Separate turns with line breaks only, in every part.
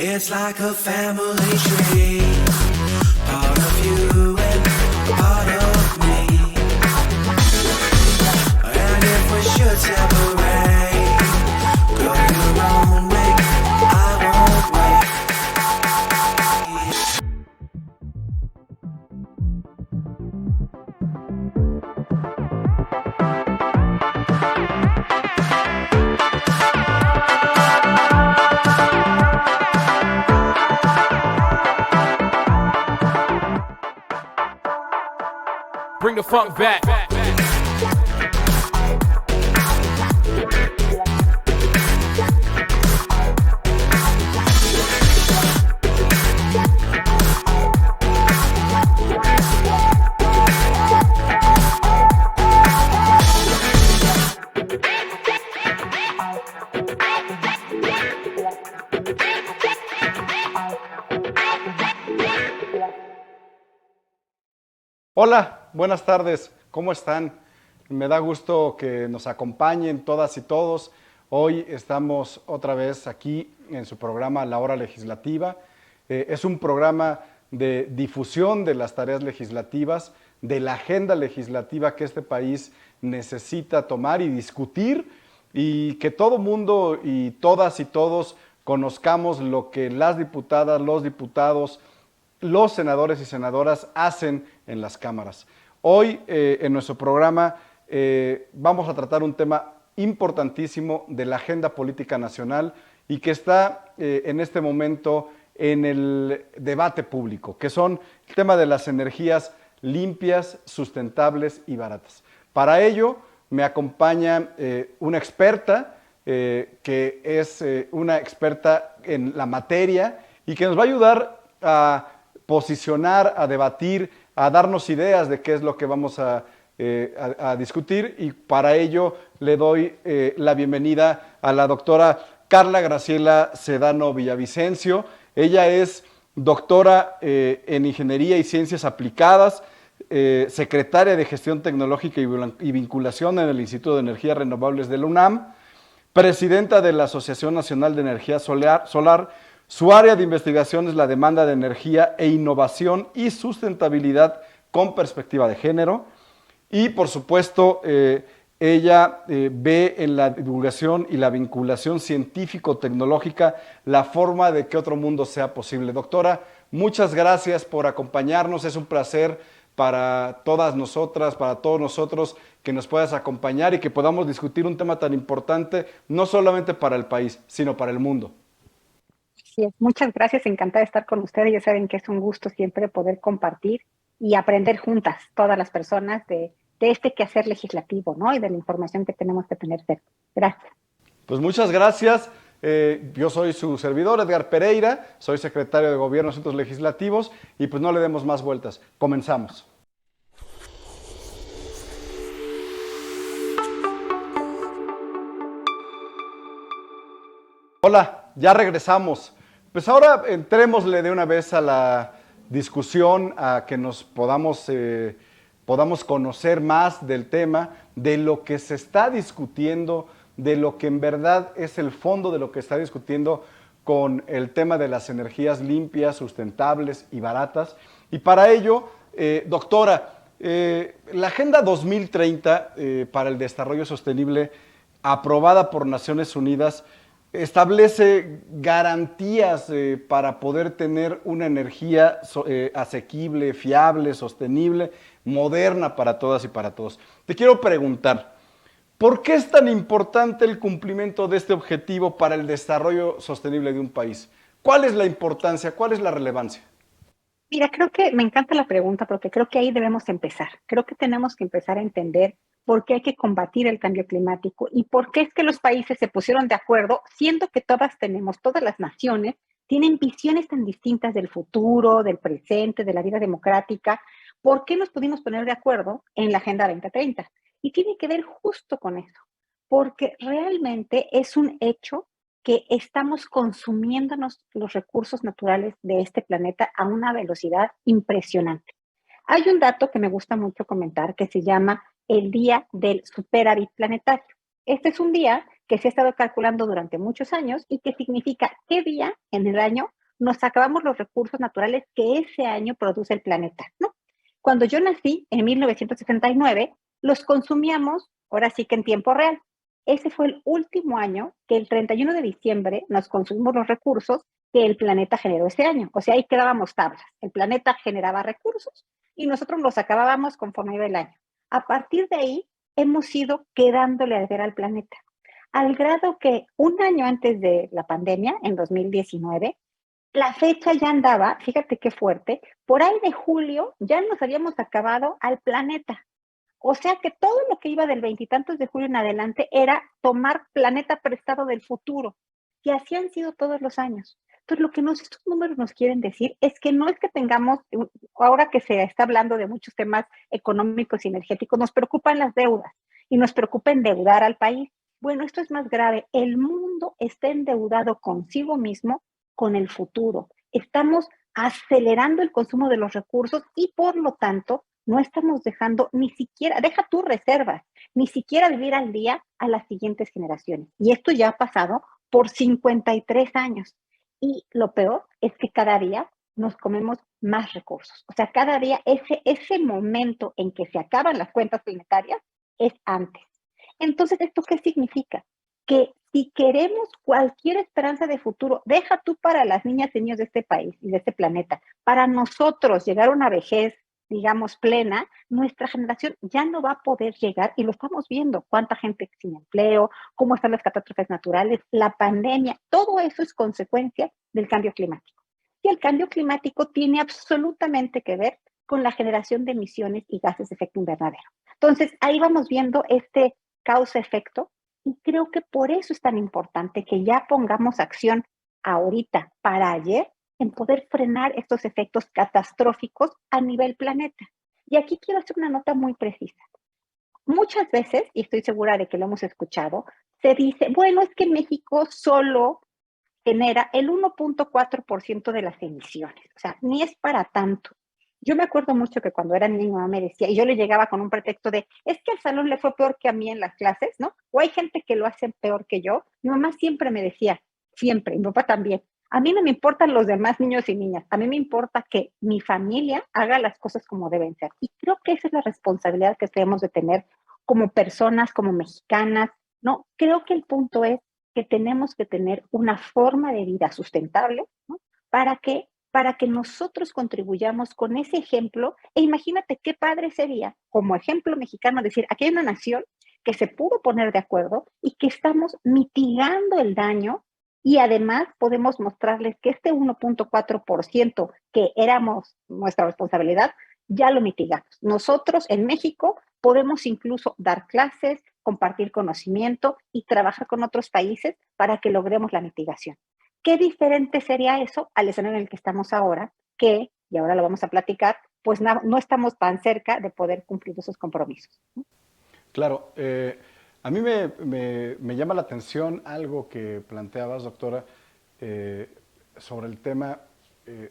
It's like a family tree, part of you and part of me. And if we should separate, go your own way, I won't wait.
Bring the funk back.
Hola, buenas tardes, ¿cómo están? Me da gusto que nos acompañen todas y todos. Hoy estamos otra vez aquí en su programa La Hora Legislativa. Es un programa de difusión de las tareas legislativas, de la agenda legislativa que este país necesita tomar y discutir, y que todo mundo y todas y todos conozcamos lo que las diputadas, los diputados, los senadores y senadoras hacen en las cámaras. Hoy en nuestro programa vamos a tratar un tema importantísimo de la agenda política nacional y que está en este momento en el debate público, que son el tema de las energías limpias, sustentables y baratas. Para ello me acompaña una experta que es una experta en la materia y que nos va a ayudar a posicionar, a debatir, a darnos ideas de qué es lo que vamos a discutir, y para ello le doy la bienvenida a la doctora Carla Graciela Sedano Villavicencio. Ella es doctora en Ingeniería y Ciencias Aplicadas, secretaria de Gestión Tecnológica y Vinculación en el Instituto de Energías Renovables de la UNAM, presidenta de la Asociación Nacional de Energía Solar. Su área de investigación es la demanda de energía e innovación y sustentabilidad con perspectiva de género. Y por supuesto, ella ve en la divulgación y la vinculación científico-tecnológica la forma de que otro mundo sea posible. Doctora, muchas gracias por acompañarnos. Es un placer para todas nosotras, para todos nosotros, que nos puedas acompañar y que podamos discutir un tema tan importante, no solamente para el país, sino para el mundo.
Sí, muchas gracias, encantada de estar con ustedes. Ya saben que es un gusto siempre poder compartir y aprender juntas, todas las personas, de este quehacer legislativo, ¿no? Y de la información que tenemos que tener cerca. Gracias.
Pues muchas gracias. Yo soy su servidor, Edgar Pereira, soy secretario de Gobierno y Asuntos Legislativos, y pues no le demos más vueltas. Comenzamos. Hola, ya regresamos. Pues ahora entrémosle de una vez a la discusión, a que nos podamos conocer más del tema, de lo que se está discutiendo, de lo que en verdad es el fondo de lo que está discutiendo con el tema de las energías limpias, sustentables y baratas. Y para ello, doctora, la Agenda 2030 para el Desarrollo Sostenible, aprobada por Naciones Unidas, establece garantías para poder tener una energía asequible, fiable, sostenible, moderna para todas y para todos. Te quiero preguntar, ¿por qué es tan importante el cumplimiento de este objetivo para el desarrollo sostenible de un país? ¿Cuál es la importancia? ¿Cuál es la relevancia?
Mira, creo que me encanta la pregunta porque creo que ahí debemos empezar. Creo que tenemos que empezar a entender por qué hay que combatir el cambio climático y por qué es que los países se pusieron de acuerdo, siendo que todas las naciones tienen visiones tan distintas del futuro, del presente, de la vida democrática. ¿Por qué nos pudimos poner de acuerdo en la Agenda 2030? Y tiene que ver justo con eso, porque realmente es un hecho que estamos consumiéndonos los recursos naturales de este planeta a una velocidad impresionante. Hay un dato que me gusta mucho comentar que se llama el Día del Superávit Planetario. Este es un día que se ha estado calculando durante muchos años y que significa qué día en el año nos acabamos los recursos naturales que ese año produce el planeta, ¿no? Cuando yo nací en 1969, los consumíamos ahora sí que en tiempo real. Ese fue el último año que el 31 de diciembre nos consumimos los recursos que el planeta generó ese año. O sea, ahí quedábamos tablas. El planeta generaba recursos y nosotros los acabábamos conforme iba el año. A partir de ahí, hemos ido quedándole a ver al planeta. Al grado que un año antes de la pandemia, en 2019, la fecha ya andaba, fíjate qué fuerte, por ahí de julio ya nos habíamos acabado al planeta. O sea que todo lo que iba del veintitantos de julio en adelante era tomar planeta prestado del futuro. Y así han sido todos los años. Entonces, lo que estos números nos quieren decir es que no es que tengamos, ahora que se está hablando de muchos temas económicos y energéticos, nos preocupan las deudas y nos preocupa endeudar al país. Bueno, esto es más grave. El mundo está endeudado consigo mismo con el futuro. Estamos acelerando el consumo de los recursos y por lo tanto no estamos dejando ni siquiera, deja tus reservas, ni siquiera vivir al día a las siguientes generaciones. Y esto ya ha pasado por 53 años. Y lo peor es que cada día nos comemos más recursos. O sea, cada día ese momento en que se acaban las cuentas planetarias es antes. Entonces, ¿esto qué significa? Que si queremos cualquier esperanza de futuro, deja tú para las niñas y niños de este país y de este planeta, para nosotros llegar a una vejez, digamos, plena, nuestra generación ya no va a poder llegar y lo estamos viendo, cuánta gente sin empleo, cómo están las catástrofes naturales, la pandemia, todo eso es consecuencia del cambio climático. Y el cambio climático tiene absolutamente que ver con la generación de emisiones y gases de efecto invernadero. Entonces, ahí vamos viendo este causa-efecto y creo que por eso es tan importante que ya pongamos acción ahorita, para ayer, en poder frenar estos efectos catastróficos a nivel planeta. Y aquí quiero hacer una nota muy precisa. Muchas veces, y estoy segura de que lo hemos escuchado, se dice, bueno, es que México solo genera el 1.4% de las emisiones. O sea, ni es para tanto. Yo me acuerdo mucho que cuando era niña mi mamá me decía, y yo le llegaba con un pretexto de, es que al salón le fue peor que a mí en las clases, ¿no? O hay gente que lo hace peor que yo. Mi mamá siempre me decía, siempre, y mi papá también, a mí no me importan los demás niños y niñas, a mí me importa que mi familia haga las cosas como deben ser. Y creo que esa es la responsabilidad que debemos de tener como personas, como mexicanas, ¿no? Creo que el punto es que tenemos que tener una forma de vida sustentable, ¿no? Para que nosotros contribuyamos con ese ejemplo, e imagínate qué padre sería, como ejemplo mexicano, decir, aquí hay una nación que se pudo poner de acuerdo y que estamos mitigando el daño y además podemos mostrarles que este 1.4% que éramos nuestra responsabilidad, ya lo mitigamos. Nosotros en México podemos incluso dar clases, compartir conocimiento y trabajar con otros países para que logremos la mitigación. ¿Qué diferente sería eso al escenario en el que estamos ahora? Que, y ahora lo vamos a platicar, pues no estamos tan cerca de poder cumplir esos compromisos.
Claro, a mí me llama la atención algo que planteabas, doctora, sobre el tema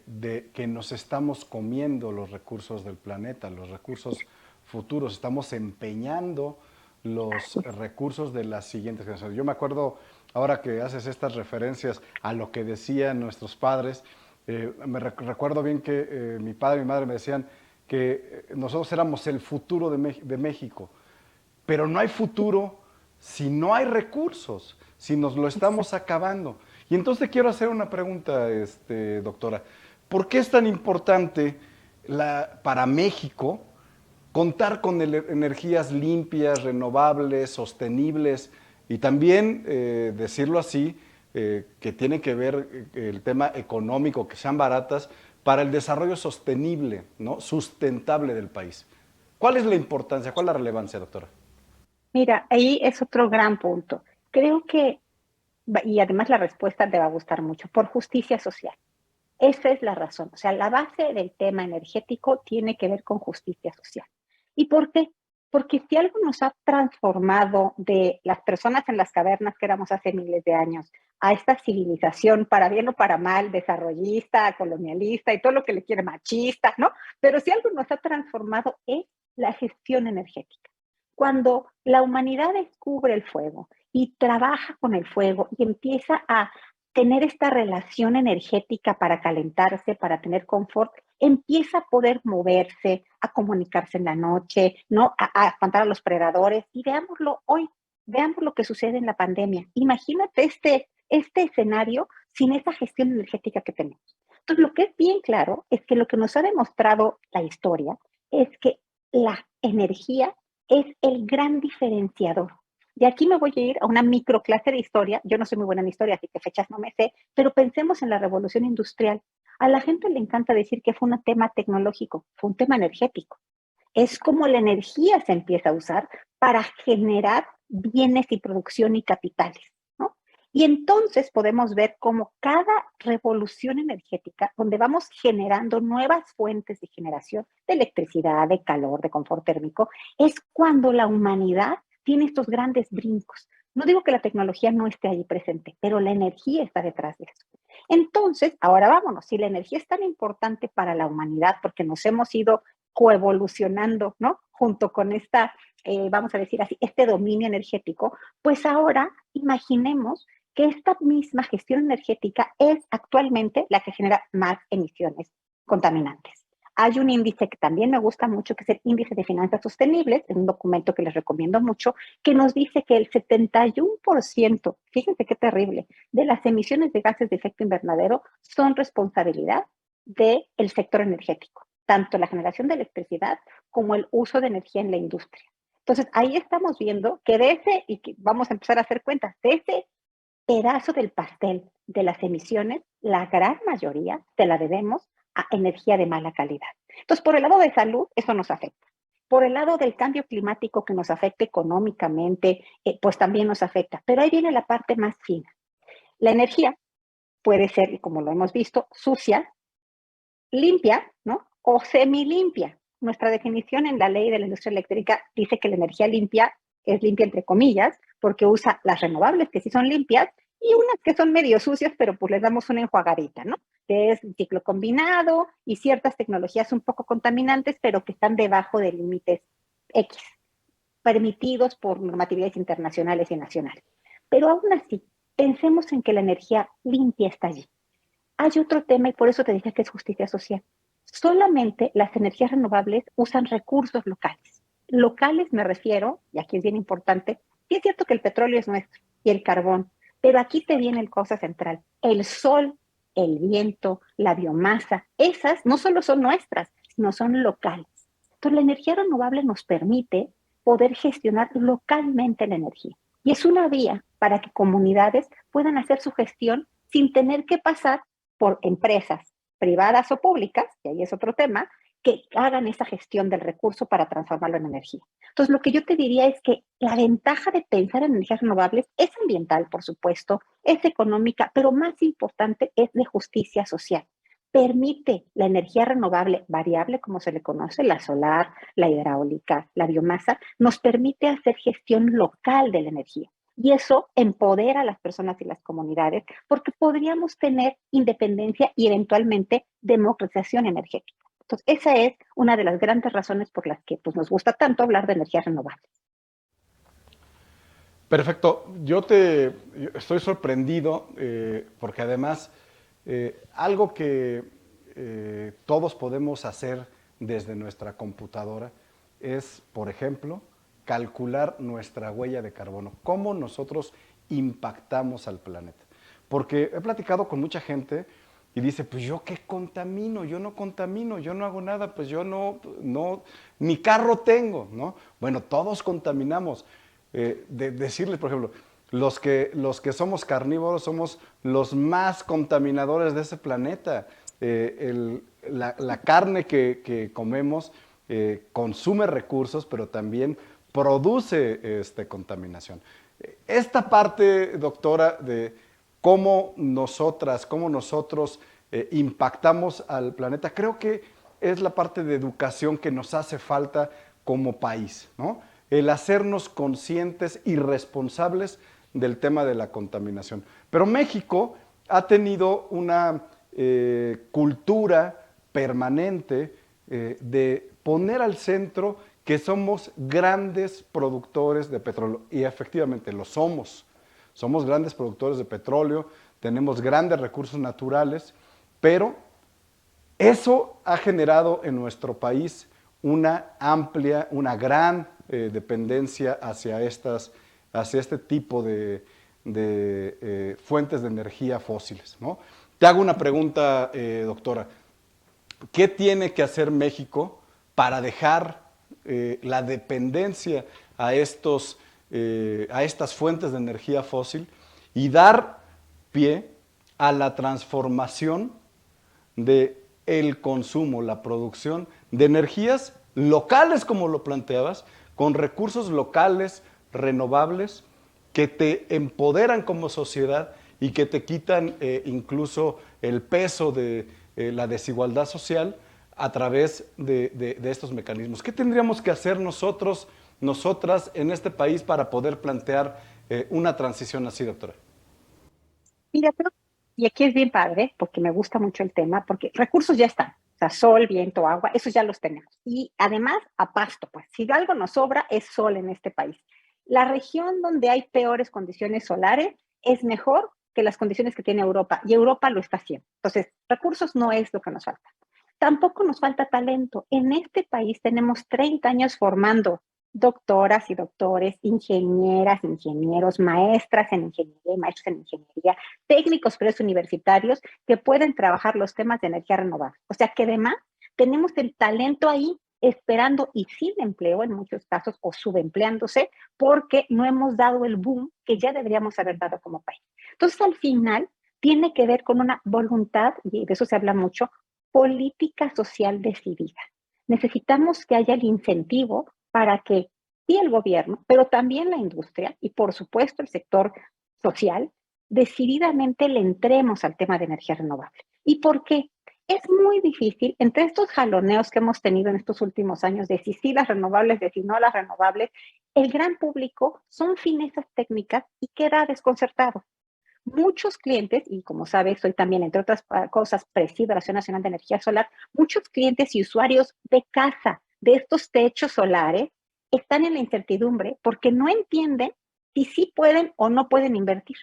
de que nos estamos comiendo los recursos del planeta, los recursos futuros, estamos empeñando los recursos de las siguientes generaciones. Yo me acuerdo, ahora que haces estas referencias a lo que decían nuestros padres, recuerdo bien que mi padre y mi madre me decían que nosotros éramos el futuro de México, pero no hay futuro si no hay recursos, si nos lo estamos acabando. Y entonces quiero hacer una pregunta, doctora. ¿Por qué es tan importante para México contar con energías limpias, renovables, sostenibles y también, decirlo así, que tiene que ver el tema económico, que sean baratas para el desarrollo sostenible, ¿no? Sustentable del país. ¿Cuál es la importancia, cuál es la relevancia, doctora?
Mira, ahí es otro gran punto. Creo que, y además la respuesta te va a gustar mucho, por justicia social. Esa es la razón. O sea, la base del tema energético tiene que ver con justicia social. ¿Y por qué? Porque si algo nos ha transformado de las personas en las cavernas que éramos hace miles de años a esta civilización, para bien o para mal, desarrollista, colonialista y todo lo que le quiere machista, ¿no? Pero si algo nos ha transformado es la gestión energética. Cuando la humanidad descubre el fuego y trabaja con el fuego y empieza a tener esta relación energética para calentarse, para tener confort, empieza a poder moverse, a comunicarse en la noche, ¿no? A espantar a los predadores. Y veámoslo hoy, veamos lo que sucede en la pandemia. Imagínate este escenario sin esa gestión energética que tenemos. Entonces, lo que es bien claro es que lo que nos ha demostrado la historia es que la energía es el gran diferenciador. De aquí me voy a ir a una microclase de historia. Yo no soy muy buena en historia, así que fechas no me sé, pero pensemos en la revolución industrial. A la gente le encanta decir que fue un tema tecnológico, fue un tema energético. Es como la energía se empieza a usar para generar bienes y producción y capitales, ¿no? Y entonces podemos ver cómo cada revolución energética, donde vamos generando nuevas fuentes de generación de electricidad, de calor, de confort térmico, es cuando la humanidad tiene estos grandes brincos. No digo que la tecnología no esté ahí presente, pero la energía está detrás de eso. Entonces, ahora vámonos, si la energía es tan importante para la humanidad, porque nos hemos ido coevolucionando, ¿no? Junto con esta, vamos a decir así, este dominio energético, pues ahora imaginemos que esta misma gestión energética es actualmente la que genera más emisiones contaminantes. Hay un índice que también me gusta mucho, que es el Índice de Finanzas Sostenibles, es un documento que les recomiendo mucho, que nos dice que el 71%, fíjense qué terrible, de las emisiones de gases de efecto invernadero son responsabilidad del sector energético, tanto la generación de electricidad como el uso de energía en la industria. Entonces, ahí estamos viendo que de ese, y que vamos a empezar a hacer cuentas, de ese pedazo del pastel de las emisiones, la gran mayoría se la debemos a energía de mala calidad. Entonces, por el lado de salud, eso nos afecta. Por el lado del cambio climático que nos afecta económicamente, pues también nos afecta. Pero ahí viene la parte más fina. La energía puede ser, y como lo hemos visto, sucia, limpia, ¿no? O semilimpia. Nuestra definición en la ley de la industria eléctrica dice que la energía limpia es limpia entre comillas, porque usa las renovables que sí son limpias y unas que son medio sucias, pero pues les damos una enjuagadita, ¿no? Que es ciclo combinado y ciertas tecnologías un poco contaminantes, pero que están debajo de límites X, permitidos por normatividades internacionales y nacionales. Pero aún así, pensemos en que la energía limpia está allí. Hay otro tema y por eso te dije que es justicia social. Solamente las energías renovables usan recursos locales. Locales me refiero, y aquí es bien importante, sí es cierto que el petróleo es nuestro y el carbón, pero aquí te viene el cosa central. El sol, el viento, la biomasa, esas no solo son nuestras, sino son locales. Entonces la energía renovable nos permite poder gestionar localmente la energía. Y es una vía para que comunidades puedan hacer su gestión sin tener que pasar por empresas privadas o públicas, y ahí es otro tema, que hagan esa gestión del recurso para transformarlo en energía. Entonces, lo que yo te diría es que la ventaja de pensar en energías renovables es ambiental, por supuesto, es económica, pero más importante es de justicia social. Permite la energía renovable variable, como se le conoce, la solar, la hidráulica, la biomasa, nos permite hacer gestión local de la energía. Y eso empodera a las personas y las comunidades porque podríamos tener independencia y eventualmente democratización energética. Entonces, esa es una de las grandes razones por las que pues, nos gusta tanto hablar de energías renovables.
Perfecto. Yo estoy sorprendido porque además algo que todos podemos hacer desde nuestra computadora es, por ejemplo, calcular nuestra huella de carbono, cómo nosotros impactamos al planeta. Porque he platicado con mucha gente y dice, pues yo qué contamino, yo no contamino, yo no hago nada, pues yo no, ni carro tengo, ¿no? Bueno, todos contaminamos. Decirles, por ejemplo, los que somos carnívoros somos los más contaminadores de ese planeta. La carne que comemos consume recursos, pero también produce contaminación. Esta parte, doctora, de cómo nosotros impactamos al planeta, creo que es la parte de educación que nos hace falta como país, ¿no? El hacernos conscientes y responsables del tema de la contaminación. Pero México ha tenido una cultura permanente de poner al centro que somos grandes productores de petróleo, y efectivamente lo somos. Somos grandes productores de petróleo, tenemos grandes recursos naturales, pero eso ha generado en nuestro país una gran dependencia hacia este tipo de fuentes de energía fósiles, ¿no? Te hago una pregunta, doctora. ¿Qué tiene que hacer México para dejar la dependencia a estas fuentes de energía fósil y dar pie a la transformación del consumo, la producción de energías locales, como lo planteabas, con recursos locales, renovables, que te empoderan como sociedad y que te quitan incluso el peso de la desigualdad social a través de estos mecanismos? ¿Qué tendríamos que hacer nosotras en este país para poder plantear una transición así, doctora?
Mira, y aquí es bien padre, porque me gusta mucho el tema, porque recursos ya están. O sea, sol, viento, agua, esos ya los tenemos. Y además, a pasto, pues, si algo nos sobra, es sol en este país. La región donde hay peores condiciones solares es mejor que las condiciones que tiene Europa, y Europa lo está haciendo. Entonces, recursos no es lo que nos falta. Tampoco nos falta talento. En este país tenemos 30 años formando doctoras y doctores, ingenieras, ingenieros, maestras en ingeniería, maestros en ingeniería, técnicos preuniversitarios que pueden trabajar los temas de energía renovable. O sea que además tenemos el talento ahí esperando y sin empleo en muchos casos o subempleándose porque no hemos dado el boom que ya deberíamos haber dado como país. Entonces al final tiene que ver con una voluntad, y de eso se habla mucho, política social decidida. Necesitamos que haya el incentivo para que sí el gobierno, pero también la industria y por supuesto el sector social, decididamente le entremos al tema de energía renovable. ¿Y por qué? Es muy difícil, entre estos jaloneos que hemos tenido en estos últimos años, de si sí las renovables, de si no las renovables, el gran público son finezas técnicas y queda desconcertado. Muchos clientes, y como sabes, soy también, entre otras cosas, presido la Asociación Nacional de Energía Solar, muchos clientes y usuarios de casa, de estos techos solares, están en la incertidumbre porque no entienden si sí pueden o no pueden invertir.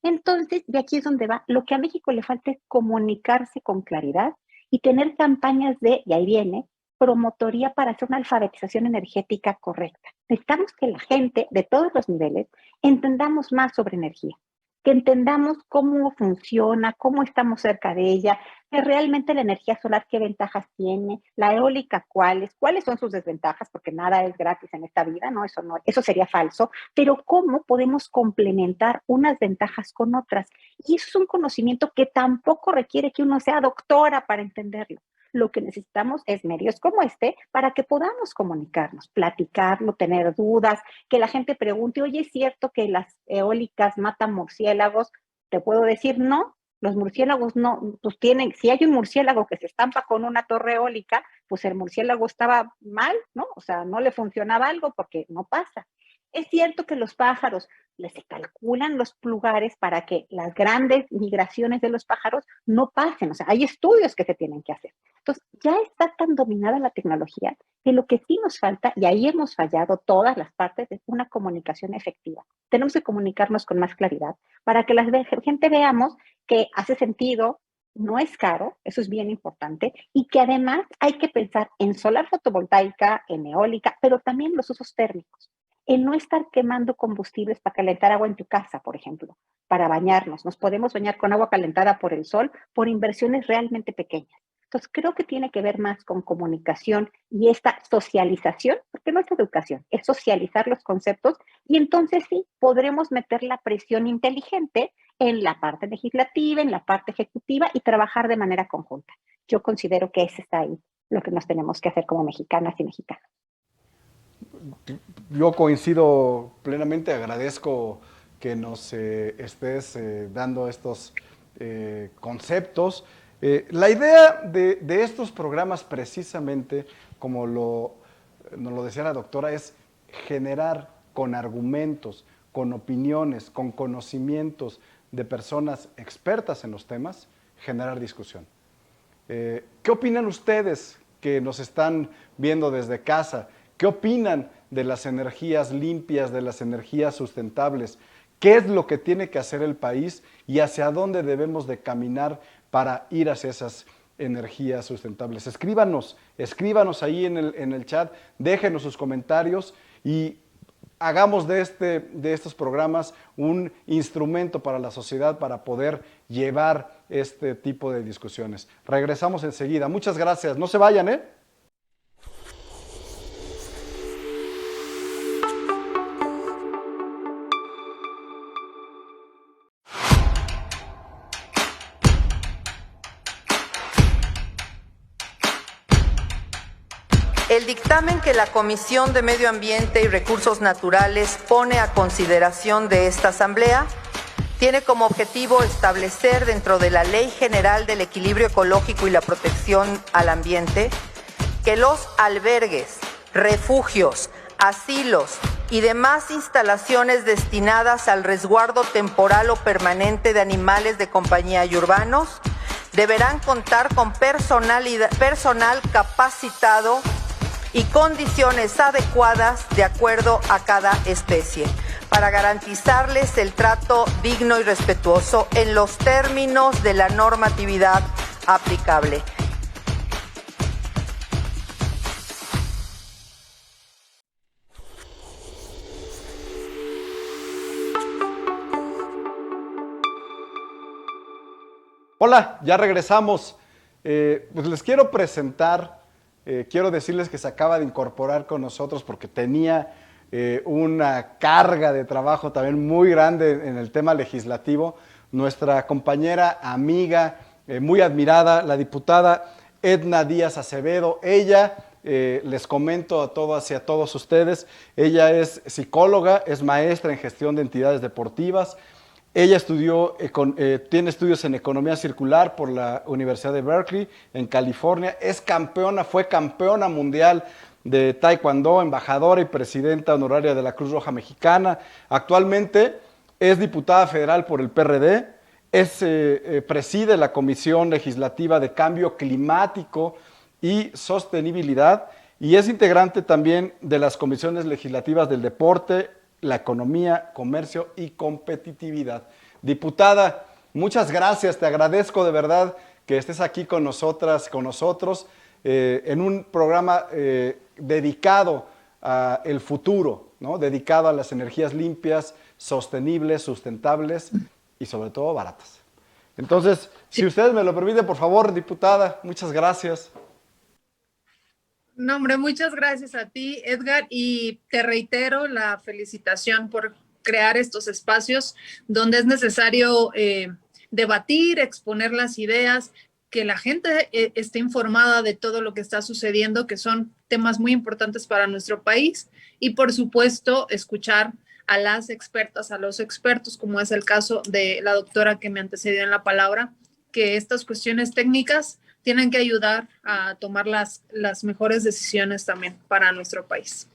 Entonces, de aquí es donde va. Lo que a México le falta es comunicarse con claridad y tener campañas y ahí viene, promotoría para hacer una alfabetización energética correcta. Necesitamos que la gente de todos los niveles entendamos más sobre energía, que entendamos cómo funciona, cómo estamos cerca de ella, que realmente la energía solar qué ventajas tiene, la eólica cuáles son sus desventajas, porque nada es gratis en esta vida, ¿no? Eso sería falso, pero cómo podemos complementar unas ventajas con otras. Y eso es un conocimiento que tampoco requiere que uno sea doctora para entenderlo. Lo que necesitamos es medios como este para que podamos comunicarnos, platicarlo, tener dudas, que la gente pregunte, oye, ¿es cierto que las eólicas matan murciélagos? Te puedo decir, no, los murciélagos no, pues si hay un murciélago que se estampa con una torre eólica, pues el murciélago estaba mal, ¿no? O sea, no le funcionaba algo porque no pasa. Es cierto que los pájaros, les se calculan los lugares para que las grandes migraciones de los pájaros no pasen, o sea, hay estudios que se tienen que hacer. Entonces, ya está tan dominada la tecnología que lo que sí nos falta, y ahí hemos fallado todas las partes, es una comunicación efectiva. Tenemos que comunicarnos con más claridad para que la gente veamos que hace sentido, no es caro, eso es bien importante, y que además hay que pensar en solar fotovoltaica, en eólica, pero también los usos térmicos. En no estar quemando combustibles para calentar agua en tu casa, por ejemplo, para bañarnos. Nos podemos bañar con agua calentada por el sol por inversiones realmente pequeñas. Entonces, creo que tiene que ver más con comunicación y esta socialización, porque no es educación, es socializar los conceptos y entonces sí podremos meter la presión inteligente en la parte legislativa, en la parte ejecutiva y trabajar de manera conjunta. Yo considero que ese está ahí lo que nos tenemos que hacer como mexicanas y mexicanos.
Yo coincido plenamente, agradezco que nos estés dando estos conceptos. La idea de estos programas precisamente, como nos lo decía la doctora, es generar con argumentos, con opiniones, con conocimientos de personas expertas en los temas, generar discusión. ¿Qué opinan ustedes que nos están viendo desde casa? ¿Qué opinan de las energías limpias, de las energías sustentables? ¿Qué es lo que tiene que hacer el país y hacia dónde debemos de caminar para ir hacia esas energías sustentables? Escríbanos ahí en el chat, déjenos sus comentarios y hagamos de estos programas un instrumento para la sociedad para poder llevar este tipo de discusiones. Regresamos enseguida. Muchas gracias. No se vayan, ¿eh?
El dictamen que la Comisión de Medio Ambiente y Recursos Naturales pone a consideración de esta Asamblea tiene como objetivo establecer dentro de la Ley General del Equilibrio Ecológico y la Protección al Ambiente que los albergues, refugios, asilos y demás instalaciones destinadas al resguardo temporal o permanente de animales de compañía y urbanos deberán contar con personal capacitado y condiciones adecuadas de acuerdo a cada especie, para garantizarles el trato digno y respetuoso en los términos de la normatividad aplicable.
Hola, ya regresamos. Pues les quiero presentar, quiero decirles que se acaba de incorporar con nosotros porque tenía una carga de trabajo también muy grande en el tema legislativo, nuestra compañera, amiga, muy admirada, la diputada Edna Díaz Acevedo. Ella, les comento a todos ustedes, ella es psicóloga, es maestra en gestión de entidades deportivas. Ella tiene estudios en economía circular por la Universidad de Berkeley, en California. Fue campeona mundial de Taekwondo, embajadora y presidenta honoraria de la Cruz Roja Mexicana. Actualmente es diputada federal por el PRD, preside la Comisión Legislativa de Cambio Climático y Sostenibilidad y es integrante también de las comisiones legislativas del deporte, la economía, comercio y competitividad. Diputada, muchas gracias, te agradezco de verdad que estés aquí con nosotras, con nosotros, en un programa dedicado al futuro, ¿no? Dedicado a las energías limpias, sostenibles, sustentables y sobre todo baratas. Entonces, si ustedes me lo permiten, por favor, diputada, muchas gracias.
No, hombre, muchas gracias a ti, Edgar, y te reitero la felicitación por crear estos espacios donde es necesario debatir, exponer las ideas, que la gente esté informada de todo lo que está sucediendo, que son temas muy importantes para nuestro país, y por supuesto escuchar a las expertas, a los expertos, como es el caso de la doctora que me antecedió en la palabra, que estas cuestiones técnicas tienen que ayudar a tomar las mejores decisiones también para nuestro país.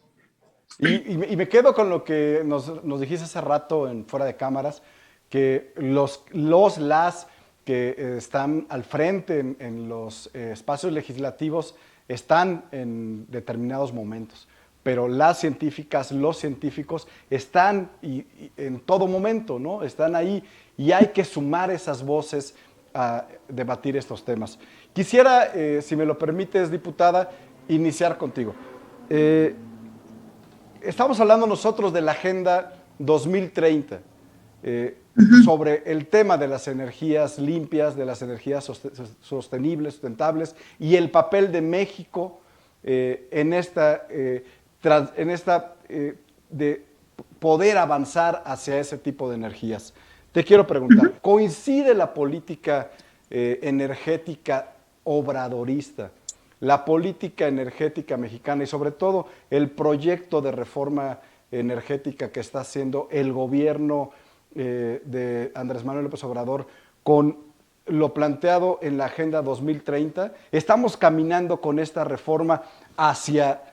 Y me quedo con lo que nos dijiste hace rato en fuera de cámaras, que las que están al frente en los espacios legislativos están en determinados momentos, pero las científicas, los científicos están en todo momento, ¿no? Están ahí y hay que sumar esas voces a debatir estos temas. Quisiera, si me lo permites, diputada, iniciar contigo. Estamos hablando nosotros de la Agenda 2030 sobre el tema de las energías limpias, de las energías sostenibles, sustentables, y el papel de México en esta de poder avanzar hacia ese tipo de energías. Te quiero preguntar, ¿coincide la política energética obradorista, la política energética mexicana y sobre todo el proyecto de reforma energética que está haciendo el gobierno de Andrés Manuel López Obrador con lo planteado en la Agenda 2030? ¿Estamos caminando con esta reforma hacia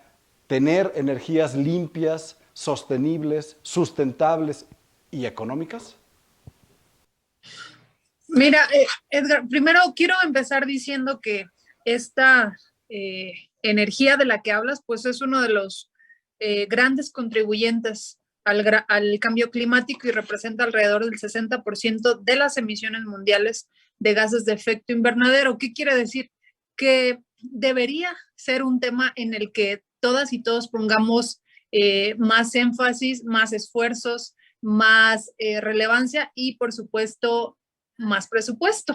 tener energías limpias, sostenibles, sustentables y económicas?
Mira, Edgar, primero quiero empezar diciendo que esta energía de la que hablas, pues es uno de los grandes contribuyentes al cambio climático y representa alrededor del 60% de las emisiones mundiales de gases de efecto invernadero. ¿Qué quiere decir? Que debería ser un tema en el que todas y todos pongamos más énfasis, más esfuerzos, más relevancia y, por supuesto, más presupuesto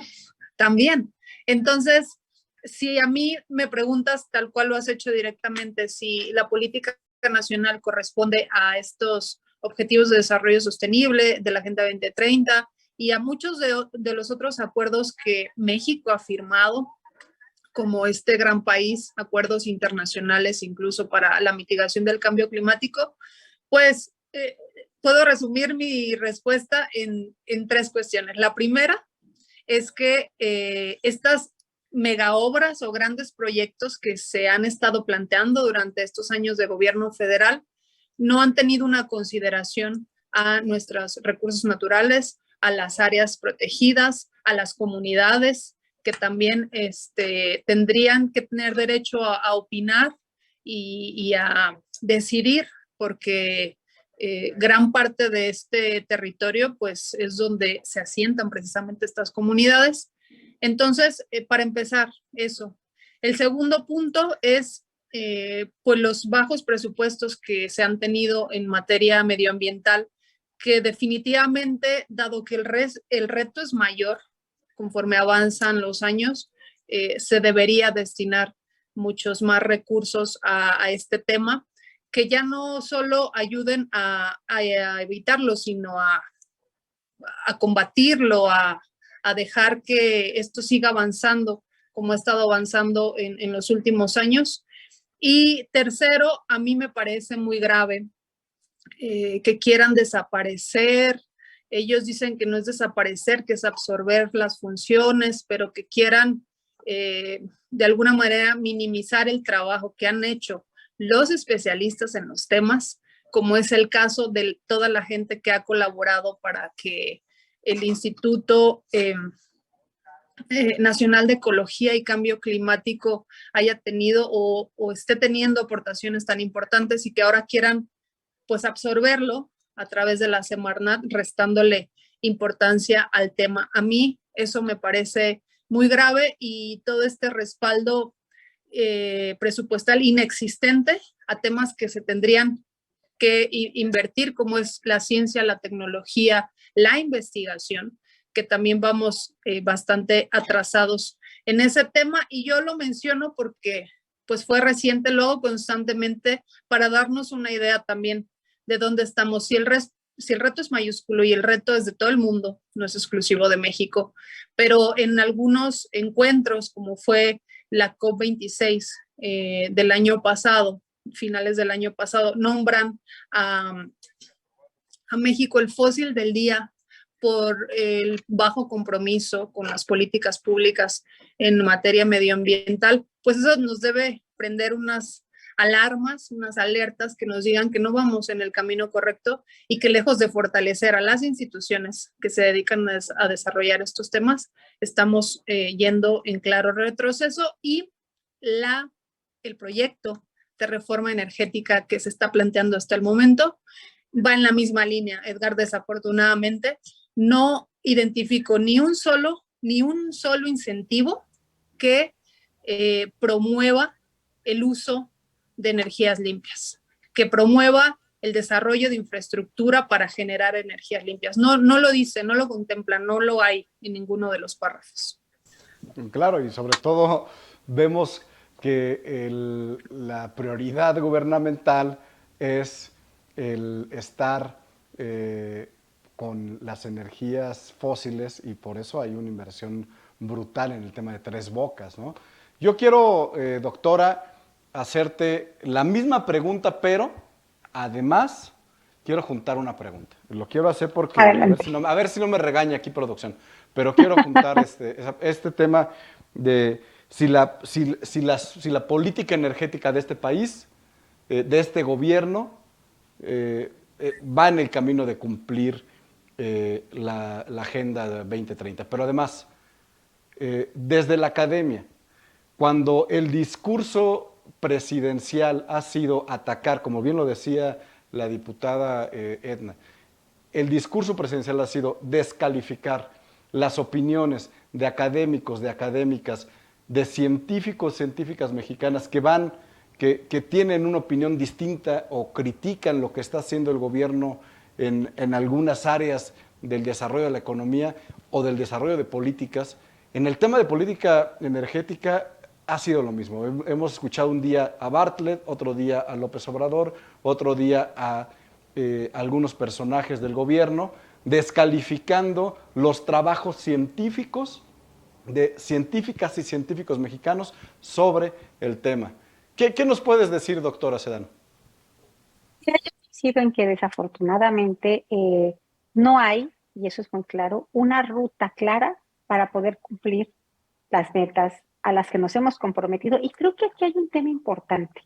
también. Entonces, si a mí me preguntas, tal cual lo has hecho directamente, si la política nacional corresponde a estos objetivos de desarrollo sostenible de la Agenda 2030 y a muchos de los otros acuerdos que México ha firmado, como este gran país, acuerdos internacionales incluso para la mitigación del cambio climático, pues puedo resumir mi respuesta en 3 cuestiones. La primera es que estas megaobras o grandes proyectos que se han estado planteando durante estos años de gobierno federal no han tenido una consideración a nuestros recursos naturales, a las áreas protegidas, a las comunidades que también tendrían que tener derecho a opinar y a decidir, porque gran parte de este territorio pues es donde se asientan precisamente estas comunidades. Entonces, para empezar, eso. El segundo punto es pues los bajos presupuestos que se han tenido en materia medioambiental, que definitivamente, dado que el reto es mayor conforme avanzan los años, se debería destinar muchos más recursos a este tema, que ya no solo ayuden a evitarlo, sino a combatirlo, a dejar que esto siga avanzando como ha estado avanzando en los últimos años. Y tercero, a mí me parece muy grave que quieran desaparecer. Ellos dicen que no es desaparecer, que es absorber las funciones, pero que quieran de alguna manera minimizar el trabajo que han hecho los especialistas en los temas, como es el caso de toda la gente que ha colaborado para que el Instituto Nacional de Ecología y Cambio Climático haya tenido o esté teniendo aportaciones tan importantes y que ahora quieran pues absorberlo a través de la Semarnat, restándole importancia al tema. A mí eso me parece muy grave y todo este respaldo presupuestal inexistente a temas que se tendrían que invertir, como es la ciencia, la tecnología, la investigación, que también vamos bastante atrasados en ese tema. Y yo lo menciono porque pues fue reciente, luego constantemente, para darnos una idea también de dónde estamos. Si el reto es mayúsculo y el reto es de todo el mundo, no es exclusivo de México, pero en algunos encuentros, como fue la COP26 del año pasado, finales del año pasado, nombran a México el fósil del día por el bajo compromiso con las políticas públicas en materia medioambiental, pues eso nos debe prender unas alarmas, unas alertas que nos digan que no vamos en el camino correcto y que lejos de fortalecer a las instituciones que se dedican a desarrollar estos temas, estamos yendo en claro retroceso y el proyecto de reforma energética que se está planteando hasta el momento va en la misma línea. Edgar, desafortunadamente, no identifico ni un solo incentivo que promueva el uso de energías limpias, que promueva el desarrollo de infraestructura para generar energías limpias. No, no lo dice, no lo contempla, no lo hay en ninguno de los párrafos.
Claro, y sobre todo vemos que la prioridad gubernamental es el estar con las energías fósiles, y por eso hay una inversión brutal en el tema de Tres Bocas, ¿no? Yo quiero, doctora, hacerte la misma pregunta, pero además quiero juntar una pregunta. Lo quiero hacer porque a ver si no me regaña aquí producción, pero quiero juntar este tema de si la política energética de este país, de este gobierno, va en el camino de cumplir la Agenda 2030. Pero además, desde la academia, cuando el discurso presidencial ha sido atacar, como bien lo decía la diputada Edna, el discurso presidencial ha sido descalificar las opiniones de académicos, de académicas, de científicos, científicas mexicanas que tienen una opinión distinta o critican lo que está haciendo el gobierno en algunas áreas del desarrollo de la economía o del desarrollo de políticas. En el tema de política energética ha sido lo mismo. Hemos escuchado un día a Bartlett, otro día a López Obrador, otro día a algunos personajes del gobierno, descalificando los trabajos científicos de científicas y científicos mexicanos sobre el tema. ¿Qué nos puedes decir, doctora Sedano?
Yo coincido en que desafortunadamente no hay, y eso es muy claro, una ruta clara para poder cumplir las metas a las que nos hemos comprometido. Y creo que aquí hay un tema importante.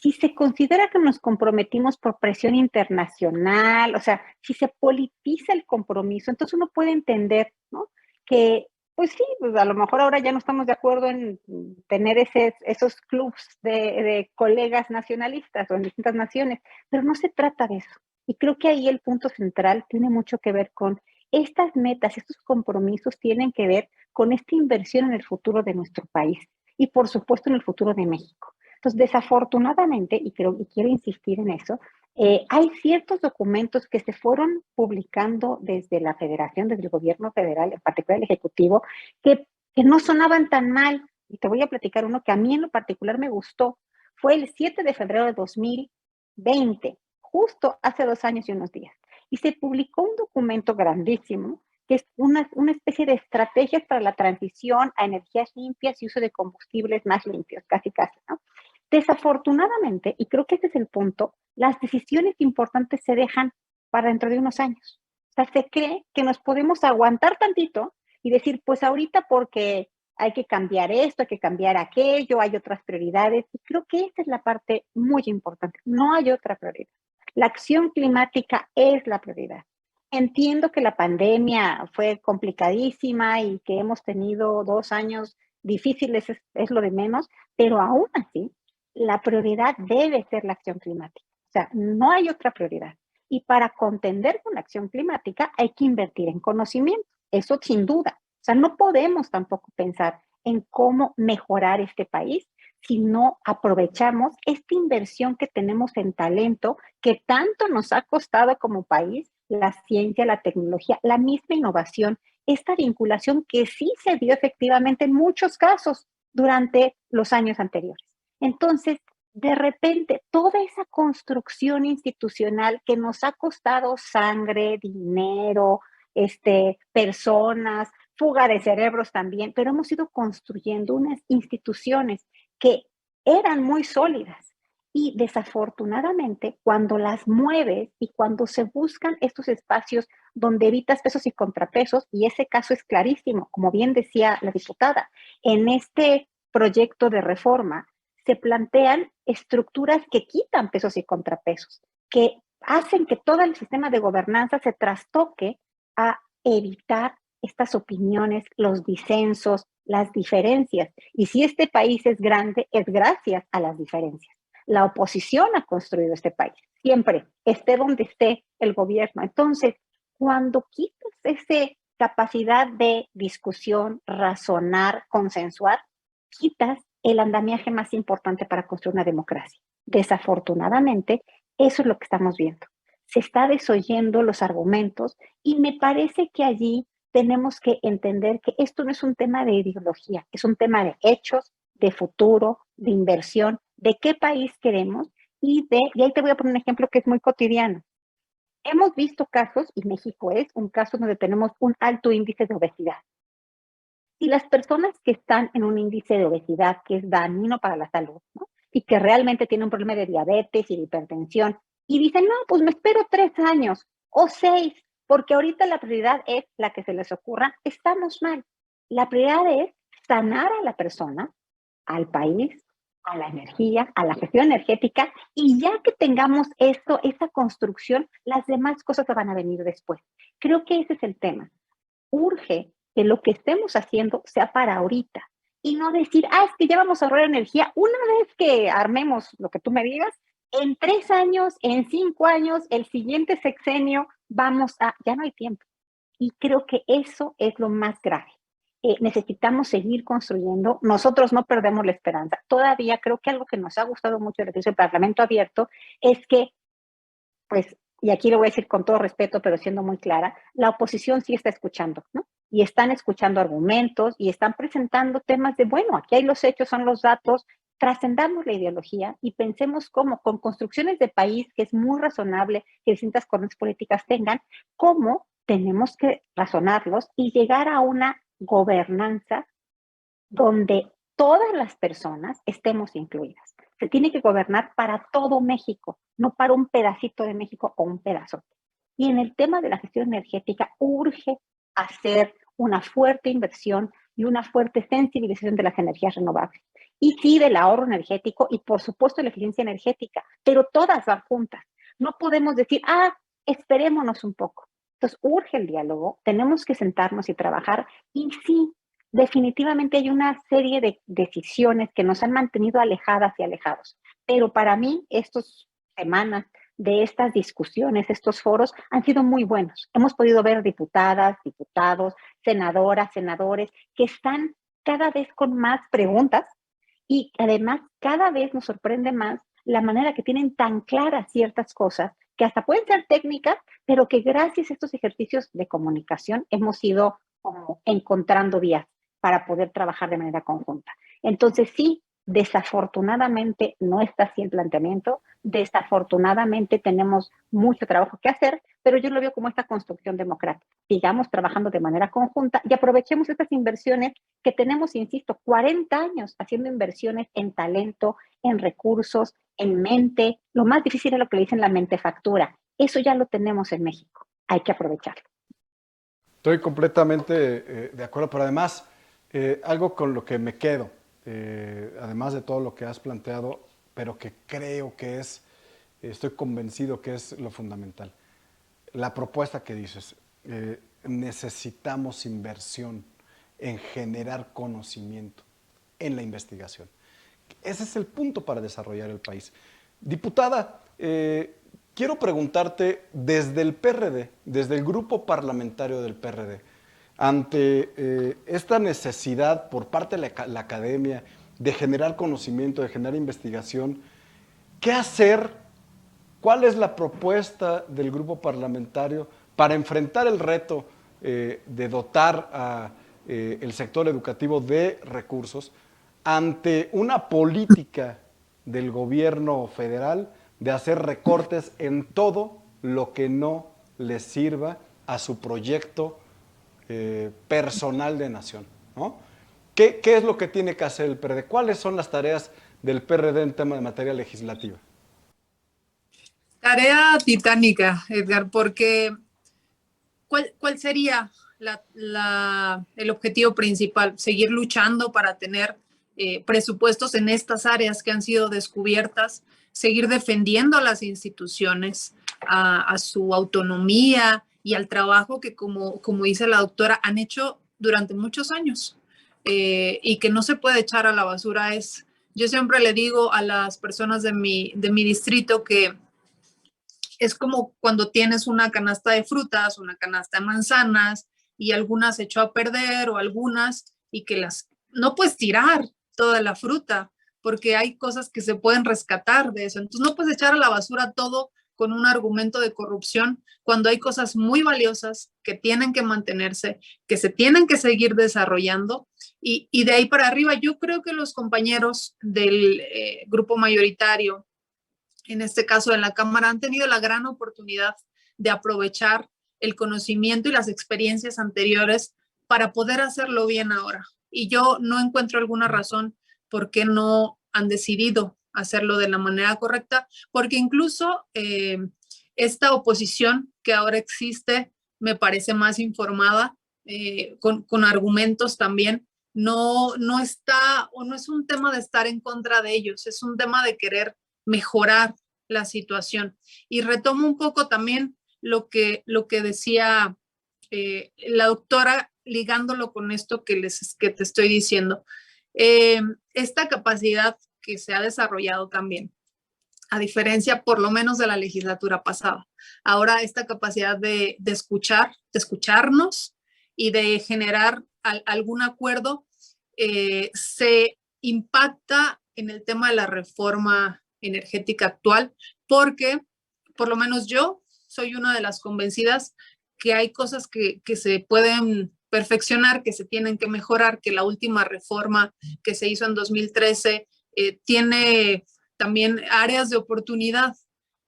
Si se considera que nos comprometimos por presión internacional, o sea, si se politiza el compromiso, entonces uno puede entender, ¿no? Que, pues sí, pues a lo mejor ahora ya no estamos de acuerdo en tener esos clubs de colegas nacionalistas o en distintas naciones, pero no se trata de eso. Y creo que ahí el punto central tiene mucho que ver con estas metas, estos compromisos tienen que ver con esta inversión en el futuro de nuestro país y por supuesto en el futuro de México. Entonces, desafortunadamente, y quiero insistir en eso, hay ciertos documentos que se fueron publicando desde la federación, desde el gobierno federal, en particular el ejecutivo, que no sonaban tan mal. Y te voy a platicar uno que a mí en lo particular me gustó. Fue el 7 de febrero de 2020, justo hace 2 años y unos días. Y se publicó un documento grandísimo que es una especie de estrategias para la transición a energías limpias y uso de combustibles más limpios, casi, ¿no? Desafortunadamente, y creo que ese es el punto, las decisiones importantes se dejan para dentro de unos años. O sea, se cree que nos podemos aguantar tantito y decir, pues ahorita porque hay que cambiar esto, hay que cambiar aquello, hay otras prioridades. Y creo que esa es la parte muy importante. No hay otra prioridad. La acción climática es la prioridad. Entiendo que la pandemia fue complicadísima y que hemos tenido 2 años difíciles, es lo de menos, pero aún así, la prioridad debe ser la acción climática. O sea, no hay otra prioridad. Y para contender con la acción climática hay que invertir en conocimiento. Eso sin duda. O sea, no podemos tampoco pensar en cómo mejorar este país si no aprovechamos esta inversión que tenemos en talento que tanto nos ha costado como país, la ciencia, la tecnología, la misma innovación, esta vinculación que sí se dio efectivamente en muchos casos durante los años anteriores. Entonces, de repente, toda esa construcción institucional que nos ha costado sangre, dinero, personas, fuga de cerebros también, pero hemos ido construyendo unas instituciones que eran muy sólidas. Y desafortunadamente, cuando las mueves y cuando se buscan estos espacios donde evitas pesos y contrapesos, y ese caso es clarísimo, como bien decía la diputada, en este proyecto de reforma se plantean estructuras que quitan pesos y contrapesos, que hacen que todo el sistema de gobernanza se trastoque a evitar estas opiniones, los disensos, las diferencias. Y si este país es grande, es gracias a las diferencias. La oposición ha construido este país, siempre, esté donde esté el gobierno. Entonces, cuando quitas esa capacidad de discusión, razonar, consensuar, quitas el andamiaje más importante para construir una democracia. Desafortunadamente, Eso es lo que estamos viendo. Se está desoyendo los argumentos y me parece que allí tenemos que entender que esto no es un tema de ideología, es un tema de hechos, de futuro, de inversión, de qué país queremos y ahí te voy a poner un ejemplo que es muy cotidiano. Hemos visto casos, y México es un caso donde tenemos un alto índice de obesidad. Y las personas que están en un índice de obesidad que es dañino para la salud, ¿no? Y que realmente tienen un problema de diabetes y de hipertensión, y dicen, no, pues me espero 3 años o 6, porque ahorita la prioridad es la que se les ocurra, estamos mal. La prioridad es sanar a la persona, al país, a la energía, a la gestión energética, y ya que tengamos esto, esa construcción, las demás cosas se van a venir después. Creo que ese es el tema. Urge que lo que estemos haciendo sea para ahorita y no decir, es que ya vamos a ahorrar energía una vez que armemos lo que tú me digas, en 3 años, en 5 años, el siguiente sexenio, ya no hay tiempo. Y creo que eso es lo más grave. Necesitamos seguir construyendo. Nosotros no perdemos la esperanza. Todavía creo que algo que nos ha gustado mucho del Parlamento abierto es que, pues, y aquí lo voy a decir con todo respeto, pero siendo muy clara, la oposición sí está escuchando, ¿no? Y están escuchando argumentos y están presentando temas de, bueno, aquí hay los hechos, son los datos, trascendamos la ideología y pensemos cómo, con construcciones de país que es muy razonable que distintas corrientes políticas tengan, cómo tenemos que razonarlos y llegar a una gobernanza donde todas las personas estemos incluidas. Se tiene que gobernar para todo México, no para un pedacito de México o un pedazo. Y en el tema de la gestión energética urge hacer una fuerte inversión y una fuerte sensibilización de las energías renovables. Y sí, del ahorro energético y por supuesto la eficiencia energética, pero todas van juntas. No podemos decir, esperémonos un poco. Entonces urge el diálogo, tenemos que sentarnos y trabajar y sí, definitivamente hay una serie de decisiones que nos han mantenido alejadas y alejados. Pero para mí, estas semanas de estas discusiones, estos foros, han sido muy buenos. Hemos podido ver diputadas, diputados, senadoras, senadores, que están cada vez con más preguntas y además cada vez nos sorprende más la manera que tienen tan claras ciertas cosas que hasta pueden ser técnicas, pero que gracias a estos ejercicios de comunicación hemos ido como encontrando vías para poder trabajar de manera conjunta. Entonces sí, desafortunadamente no está así el planteamiento, desafortunadamente tenemos mucho trabajo que hacer, pero yo lo veo como esta construcción democrática. Sigamos trabajando de manera conjunta y aprovechemos estas inversiones que tenemos, insisto, 40 años haciendo inversiones en talento, en recursos, en mente. Lo más difícil es lo que le dicen la mentefactura. Eso ya lo tenemos en México. Hay que aprovecharlo.
Estoy completamente de acuerdo, pero además, algo con lo que me quedo, además de todo lo que has planteado, pero que creo que estoy convencido que es lo fundamental. La propuesta que dices, necesitamos inversión en generar conocimiento, en la investigación. Ese es el punto para desarrollar el país. Diputada, quiero preguntarte desde el PRD, desde el grupo parlamentario del PRD, ante esta necesidad por parte de la academia de generar conocimiento, de generar investigación, ¿qué hacer? ¿Cuál es la propuesta del grupo parlamentario para enfrentar el reto de dotar al sector educativo de recursos ante una política del gobierno federal de hacer recortes en todo lo que no les sirva a su proyecto personal de nación, ¿no? ¿Qué es lo que tiene que hacer el PRD? ¿Cuáles son las tareas del PRD en tema de materia legislativa?
Tarea titánica, Edgar, porque ¿cuál sería el objetivo principal? Seguir luchando para tener presupuestos en estas áreas que han sido descubiertas, seguir defendiendo a las instituciones, a su autonomía y al trabajo que, como dice la doctora, han hecho durante muchos años y que no se puede echar a la basura. Yo siempre le digo a las personas de mi distrito que es como cuando tienes una canasta de frutas, una canasta de manzanas y algunas se echó a perder o algunas y que no puedes tirar toda la fruta porque hay cosas que se pueden rescatar de eso. Entonces no puedes echar a la basura todo con un argumento de corrupción cuando hay cosas muy valiosas que tienen que mantenerse, que se tienen que seguir desarrollando y de ahí para arriba yo creo que los compañeros del grupo mayoritario, en este caso en la Cámara, han tenido la gran oportunidad de aprovechar el conocimiento y las experiencias anteriores para poder hacerlo bien ahora. Y yo no encuentro alguna razón por qué no han decidido hacerlo de la manera correcta, porque incluso esta oposición que ahora existe me parece más informada, con argumentos también. No está, o no es un tema de estar en contra de ellos, es un tema de querer mejorar la situación. Y retomo un poco también lo que decía la doctora, ligándolo con esto que te estoy diciendo. Esta capacidad que se ha desarrollado también, a diferencia por lo menos de la legislatura pasada, ahora esta capacidad de escucharnos y de generar algún acuerdo, se impacta en el tema de la reforma energética actual, porque por lo menos yo soy una de las convencidas que hay cosas que se pueden perfeccionar, que se tienen que mejorar, que la última reforma que se hizo en 2013 tiene también áreas de oportunidad.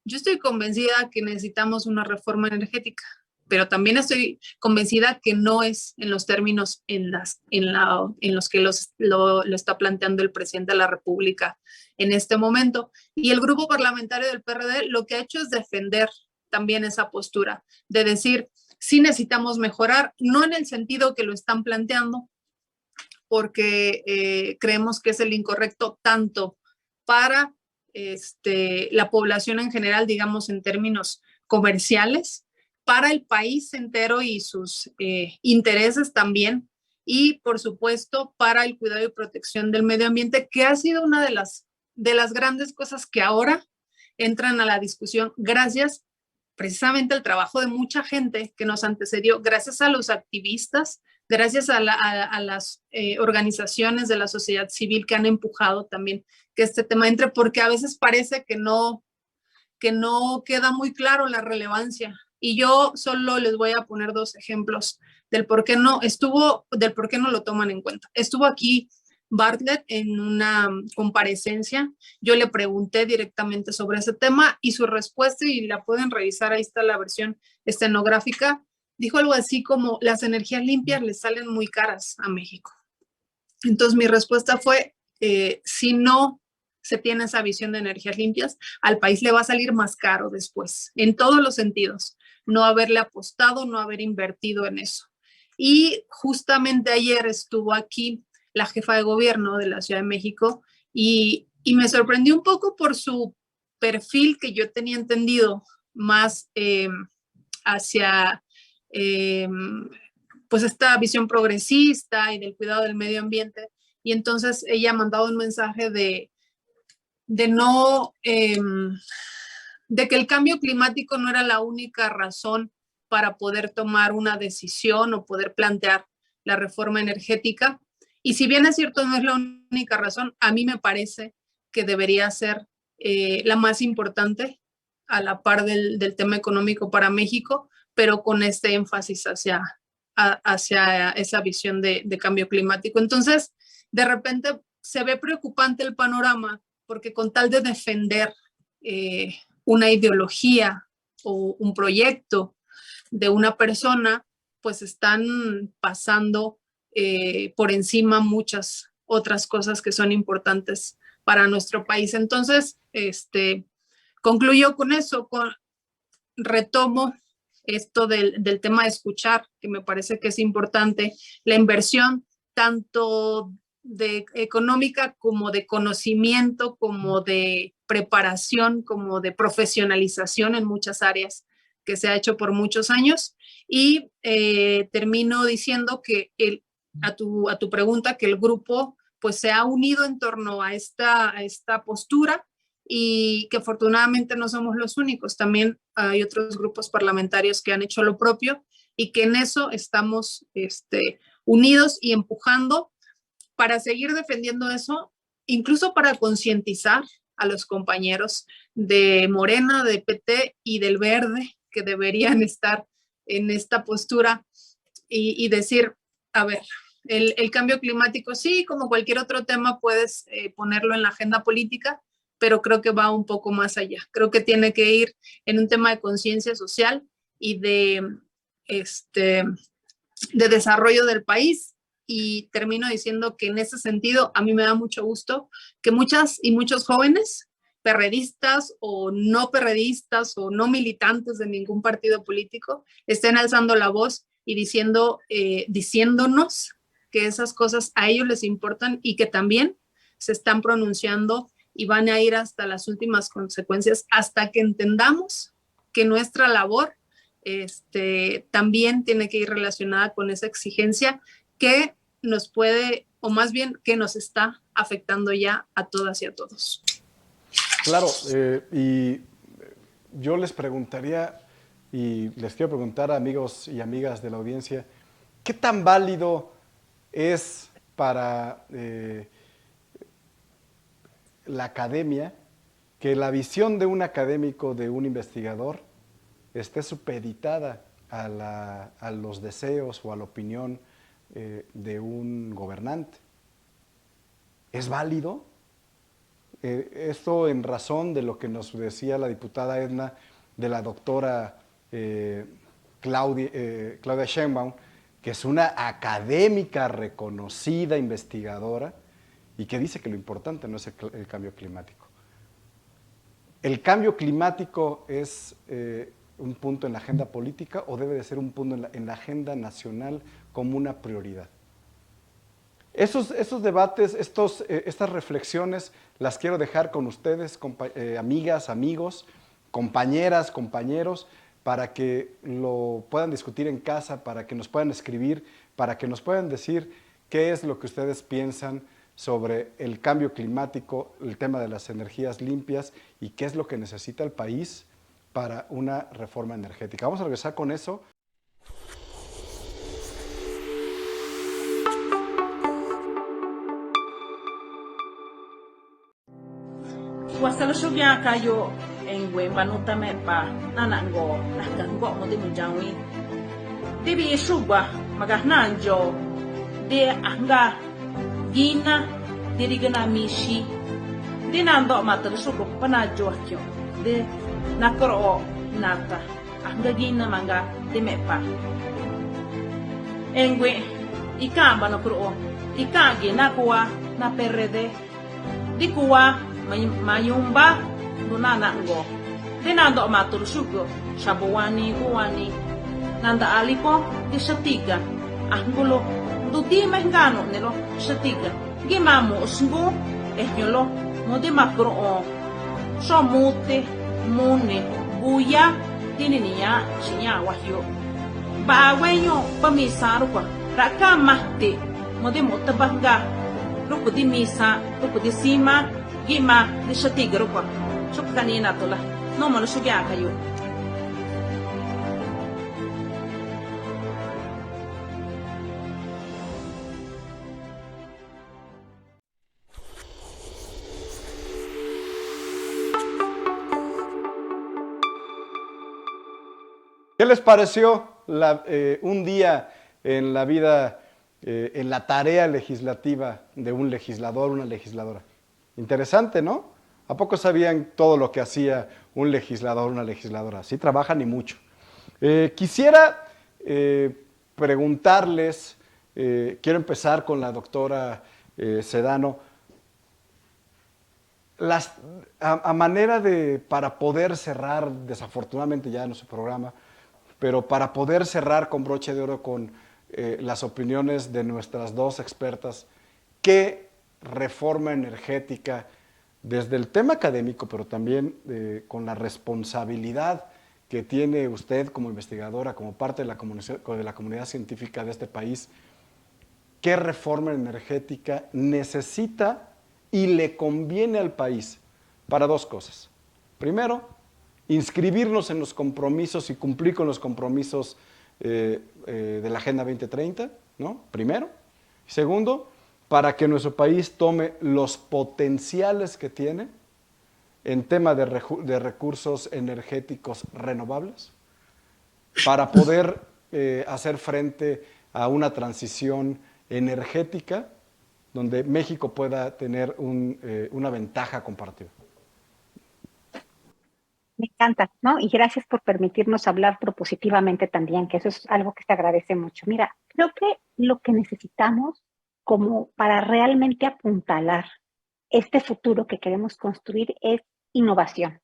Yo estoy convencida que necesitamos una reforma energética, pero también estoy convencida que no es en los términos en los que lo está planteando el presidente de la República en este momento. Y el grupo parlamentario del PRD lo que ha hecho es defender también esa postura, de decir, sí necesitamos mejorar, no en el sentido que lo están planteando, porque creemos que es el incorrecto tanto para la población en general, digamos en términos comerciales, para el país entero y sus intereses también, y por supuesto para el cuidado y protección del medio ambiente, que ha sido una de las grandes cosas que ahora entran a la discusión gracias precisamente al trabajo de mucha gente que nos antecedió, gracias a los activistas, gracias a las organizaciones de la sociedad civil que han empujado también que este tema entre, porque a veces parece que no queda muy claro la relevancia. Y yo solo les voy a poner 2 ejemplos del por qué no lo toman en cuenta. Estuvo aquí Bartlett en una comparecencia, yo le pregunté directamente sobre ese tema y su respuesta, y la pueden revisar, ahí está la versión estenográfica, dijo algo así como: las energías limpias le salen muy caras a México. Entonces mi respuesta fue, si no se tiene esa visión de energías limpias, al país le va a salir más caro después, en todos los sentidos, no haberle apostado, no haber invertido en eso. Y justamente ayer estuvo aquí la jefa de gobierno de la Ciudad de México y me sorprendió un poco por su perfil, que yo tenía entendido más hacia pues esta visión progresista y del cuidado del medio ambiente. Y entonces ella ha mandado un mensaje de que el cambio climático no era la única razón para poder tomar una decisión o poder plantear la reforma energética. Y si bien es cierto, no es la única razón, a mí me parece que debería ser la más importante, a la par del tema económico para México, pero con este énfasis hacia esa visión de cambio climático. Entonces, de repente se ve preocupante el panorama, porque con tal de defender una ideología o un proyecto de una persona, pues están pasando por encima muchas otras cosas que son importantes para nuestro país. Entonces, concluyo con eso, retomo esto del tema de escuchar, que me parece que es importante, la inversión tanto de económica como de conocimiento, como de preparación, como de profesionalización en muchas áreas que se ha hecho por muchos años. Y termino diciendo que a tu pregunta, que el grupo pues se ha unido en torno a esta postura y que afortunadamente no somos los únicos, también hay otros grupos parlamentarios que han hecho lo propio y que en eso estamos unidos y empujando para seguir defendiendo eso incluso para concientizar a los compañeros de Morena, de PT y del Verde, que deberían estar en esta postura y decir, a ver, el cambio climático sí, como cualquier otro tema puedes ponerlo en la agenda política, pero creo que va un poco más allá. Creo que tiene que ir en un tema de conciencia social y de desarrollo del país. Y termino diciendo que en ese sentido a mí me da mucho gusto que muchas y muchos jóvenes perredistas o no militantes de ningún partido político estén alzando la voz y diciéndonos que esas cosas a ellos les importan y que también se están pronunciando y van a ir hasta las últimas consecuencias hasta que entendamos que nuestra labor también tiene que ir relacionada con esa exigencia que nos puede, o más bien que nos está afectando ya a todas y a todos.
Claro, y yo les preguntaría, y les quiero preguntar a amigos y amigas de la audiencia, ¿qué tan válido es para la academia que la visión de un académico, de un investigador, esté supeditada a los deseos o a la opinión de un gobernante? ¿Es válido? Esto en razón de lo que nos decía la diputada Edna, de la doctora Claudia Sheinbaum, que es una académica reconocida, investigadora, y que dice que lo importante no es el cambio climático. ¿El cambio climático es un punto en la agenda política o debe de ser un punto en la agenda nacional como una prioridad? Esos debates, estas reflexiones las quiero dejar con ustedes, amigas, amigos, compañeras, compañeros, para que lo puedan discutir en casa, para que nos puedan escribir, para que nos puedan decir qué es lo que ustedes piensan sobre el cambio climático, el tema de las energías limpias y qué es lo que necesita el país para una reforma energética. Vamos a regresar con eso.
Wasal shugya kayo engwe banuta mepa nanango nakango mo di mujawi dibi shugwa magananjo de anga gina dirigana mishi dinando matar shugo panajo akyo de nakoro nata anga gina manga de mepa engwe ikamba no kro ikage nakwa na perede dikuwa mayumba nunana ngo dinando matur sugo shabuwani buwani nanda alipo di satiga angulo duti mengano nelo satiga gimamu usngo nyolo mode makro so mute mune buya dininiya sinya wahyo ba wenyo pamisaru kwa rakamate mode motabanga rupudi misa rupudi sima gima di satiga kwa so kanina tola no malo sugya kayo.
¿Qué les pareció un día en la vida, en la tarea legislativa de un legislador, una legisladora? Interesante, ¿no? ¿A poco sabían todo lo que hacía un legislador, una legisladora? Sí trabajan y mucho. Quisiera preguntarles, quiero empezar con la doctora Sedano, a manera para poder cerrar, desafortunadamente ya en nuestro programa, pero para poder cerrar con broche de oro con las opiniones de nuestras dos expertas, ¿qué reforma energética, desde el tema académico, pero también con la responsabilidad que tiene usted como investigadora, como parte de la comunidad científica de este país, qué reforma energética necesita y le conviene al país para dos cosas? Primero, inscribirnos en los compromisos y cumplir con los compromisos de la Agenda 2030, ¿no? Primero. Segundo, para que nuestro país tome los potenciales que tiene en tema de recursos energéticos renovables para poder hacer frente a una transición energética donde México pueda tener una ventaja compartida.
Me encanta, ¿no? Y gracias por permitirnos hablar propositivamente también, que eso es algo que se agradece mucho. Mira, creo que lo que necesitamos como para realmente apuntalar este futuro que queremos construir es innovación,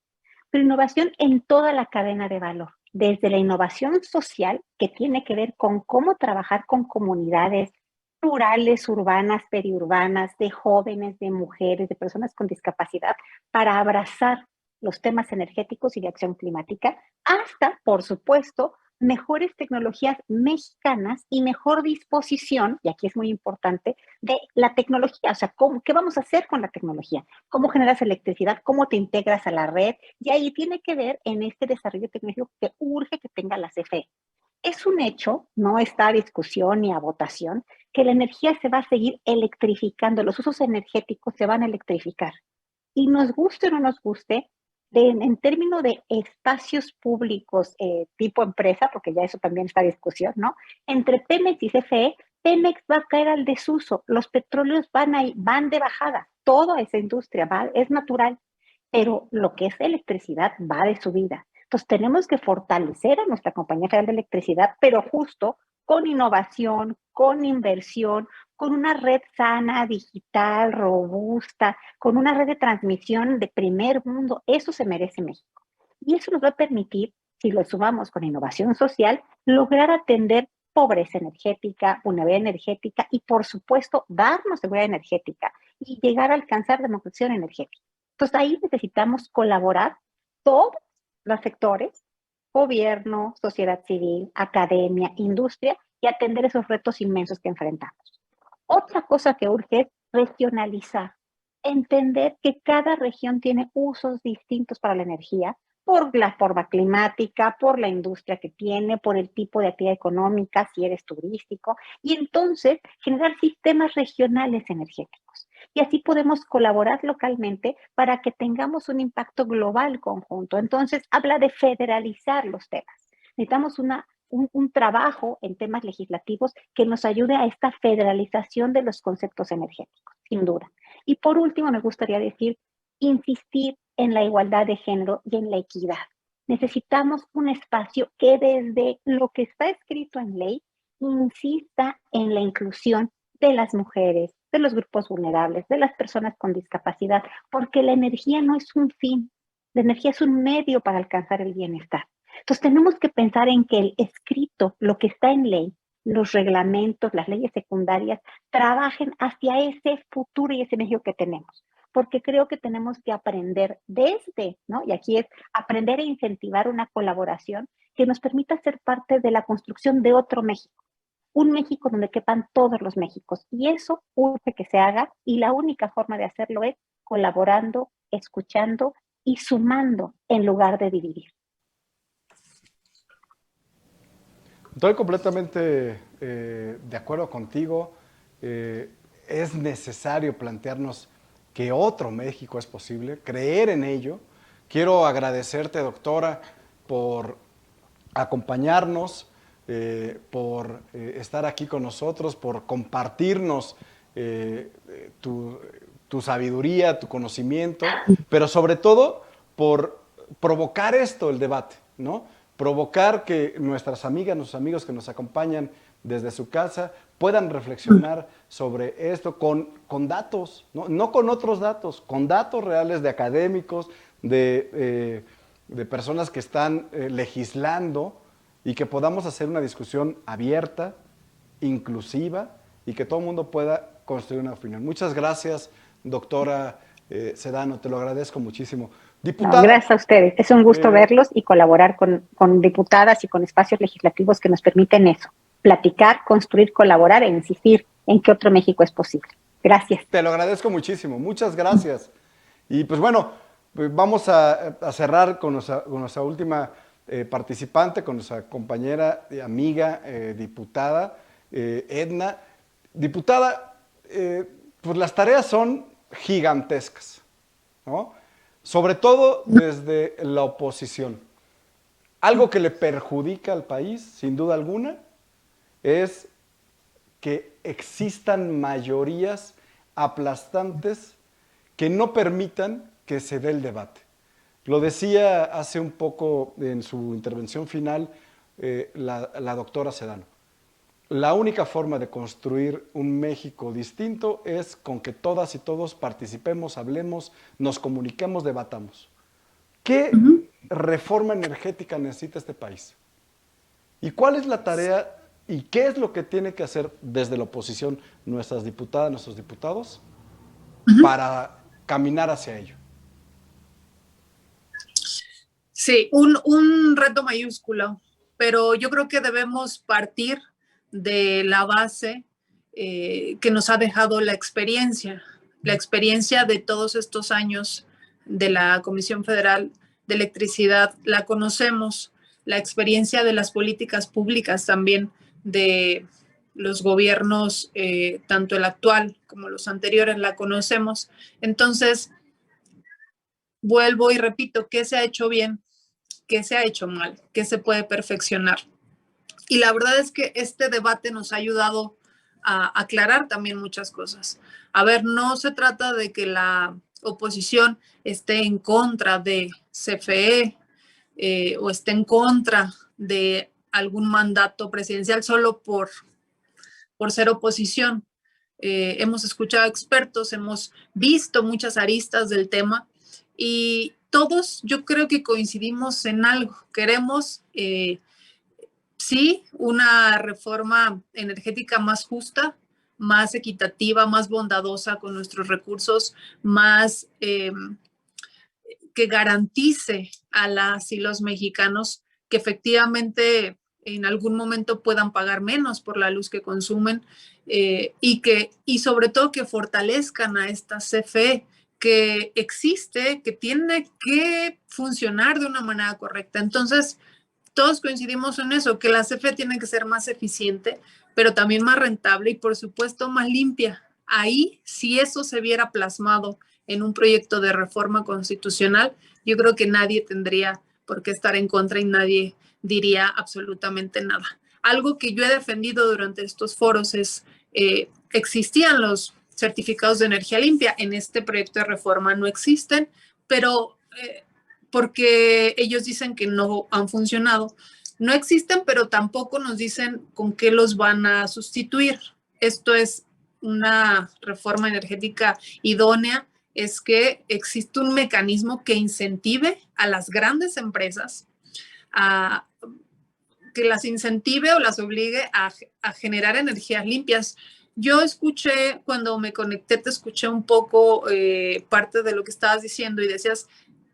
pero innovación en toda la cadena de valor, desde la innovación social, que tiene que ver con cómo trabajar con comunidades rurales, urbanas, periurbanas, de jóvenes, de mujeres, de personas con discapacidad, para abrazar los temas energéticos y de acción climática, hasta, por supuesto, mejores tecnologías mexicanas y mejor disposición, y aquí es muy importante, de la tecnología, o sea, ¿qué vamos a hacer con la tecnología? ¿Cómo generas electricidad? ¿Cómo te integras a la red? Y ahí tiene que ver en este desarrollo tecnológico que urge que tenga la CFE. Es un hecho, no está a discusión ni a votación, que la energía se va a seguir electrificando, los usos energéticos se van a electrificar. Y nos guste o no nos guste, en términos de espacios públicos tipo empresa, porque ya eso también está a discusión, ¿no? Entre Pemex y CFE, Pemex va a caer al desuso, los petróleos van de bajada, toda esa industria es natural, pero lo que es electricidad va de subida. Entonces tenemos que fortalecer a nuestra Compañía Federal de Electricidad, pero justo con innovación, con inversión, con una red sana, digital, robusta, con una red de transmisión de primer mundo. Eso se merece México. Y eso nos va a permitir, si lo sumamos con innovación social, lograr atender pobreza energética, vulnerabilidad energética y, por supuesto, darnos seguridad energética y llegar a alcanzar democracia energética. Entonces, ahí necesitamos colaborar todos los sectores, gobierno, sociedad civil, academia, industria, y atender esos retos inmensos que enfrentamos. Otra cosa que urge es regionalizar, entender que cada región tiene usos distintos para la energía, por la forma climática, por la industria que tiene, por el tipo de actividad económica, si eres turístico, y entonces generar sistemas regionales energéticos. Y así podemos colaborar localmente para que tengamos un impacto global conjunto. Entonces, habla de federalizar los temas. Necesitamos un trabajo en temas legislativos que nos ayude a esta federalización de los conceptos energéticos, sin duda. Y por último, me gustaría decir, insistir en la igualdad de género y en la equidad. Necesitamos un espacio que desde lo que está escrito en ley insista en la inclusión de las mujeres, de los grupos vulnerables, de las personas con discapacidad, porque la energía no es un fin, la energía es un medio para alcanzar el bienestar. Entonces tenemos que pensar en que el escrito, lo que está en ley, los reglamentos, las leyes secundarias, trabajen hacia ese futuro y ese medio que tenemos. Porque creo que tenemos que aprender desde, ¿no? Y aquí es aprender e incentivar una colaboración que nos permita ser parte de la construcción de otro México. Un México donde quepan todos los Méxicos. Y eso urge que se haga y la única forma de hacerlo es colaborando, escuchando y sumando en lugar de dividir.
Estoy completamente de acuerdo contigo. Es necesario plantearnos que otro México es posible, creer en ello. Quiero agradecerte, doctora, por acompañarnos, por estar aquí con nosotros, por compartirnos tu sabiduría, tu conocimiento, pero sobre todo por provocar esto, el debate, ¿no? Provocar que nuestras amigas, nuestros amigos que nos acompañan desde su casa puedan reflexionar sobre esto con datos, no con otros datos, con datos reales de académicos, de personas que están legislando y que podamos hacer una discusión abierta, inclusiva y que todo el mundo pueda construir una opinión. Muchas gracias, doctora Sedano, te lo agradezco muchísimo. Diputada,
no, gracias a ustedes. Es un gusto verlos y colaborar con diputadas y con espacios legislativos que nos permiten eso. Platicar, construir, colaborar e insistir en que otro México es posible. Gracias.
Te lo agradezco muchísimo. Muchas gracias. Y pues bueno, vamos a cerrar con nuestra última participante, con nuestra compañera y amiga diputada, Edna. Diputada, pues las tareas son gigantescas, ¿no? Sobre todo desde la oposición. Algo que le perjudica al país, sin duda alguna, es que existan mayorías aplastantes que no permitan que se dé el debate. Lo decía hace un poco en su intervención final la doctora Sedano. La única forma de construir un México distinto es con que todas y todos participemos, hablemos, nos comuniquemos, debatamos. ¿Qué reforma energética necesita este país? ¿Y cuál es la tarea y qué es lo que tiene que hacer desde la oposición nuestras diputadas, nuestros diputados para caminar hacia ello?
Sí, un reto mayúsculo, pero yo creo que debemos partir de la base que nos ha dejado la experiencia de todos estos años de la Comisión Federal de Electricidad. La conocemos, la experiencia de las políticas públicas también de los gobiernos, tanto el actual como los anteriores, la conocemos. Entonces, vuelvo y repito, ¿qué se ha hecho bien? ¿Qué se ha hecho mal? ¿Qué se puede perfeccionar? Y la verdad es que este debate nos ha ayudado a aclarar también muchas cosas. A ver, no se trata de que la oposición esté en contra de CFE o esté en contra de algún mandato presidencial solo por ser oposición. Hemos escuchado expertos, hemos visto muchas aristas del tema y todos yo creo que coincidimos en algo. Queremos sí, una reforma energética más justa, más equitativa, más bondadosa con nuestros recursos, más que garantice a las y los mexicanos que efectivamente en algún momento puedan pagar menos por la luz que consumen y sobre todo que fortalezcan a esta CFE que existe, que tiene que funcionar de una manera correcta. Entonces, todos coincidimos en eso, que la CFE tiene que ser más eficiente, pero también más rentable y por supuesto más limpia. Ahí, si eso se viera plasmado en un proyecto de reforma constitucional, yo creo que nadie tendría por qué estar en contra y nadie diría absolutamente nada. Algo que yo he defendido durante estos foros es, existían los certificados de energía limpia, en este proyecto de reforma no existen, pero porque ellos dicen que no han funcionado. No existen, pero tampoco nos dicen con qué los van a sustituir. Esto es una reforma energética idónea, es que existe un mecanismo que incentive a las grandes empresas que las incentive o las obligue a generar energías limpias. Yo escuché, cuando me conecté, te escuché un poco parte de lo que estabas diciendo y decías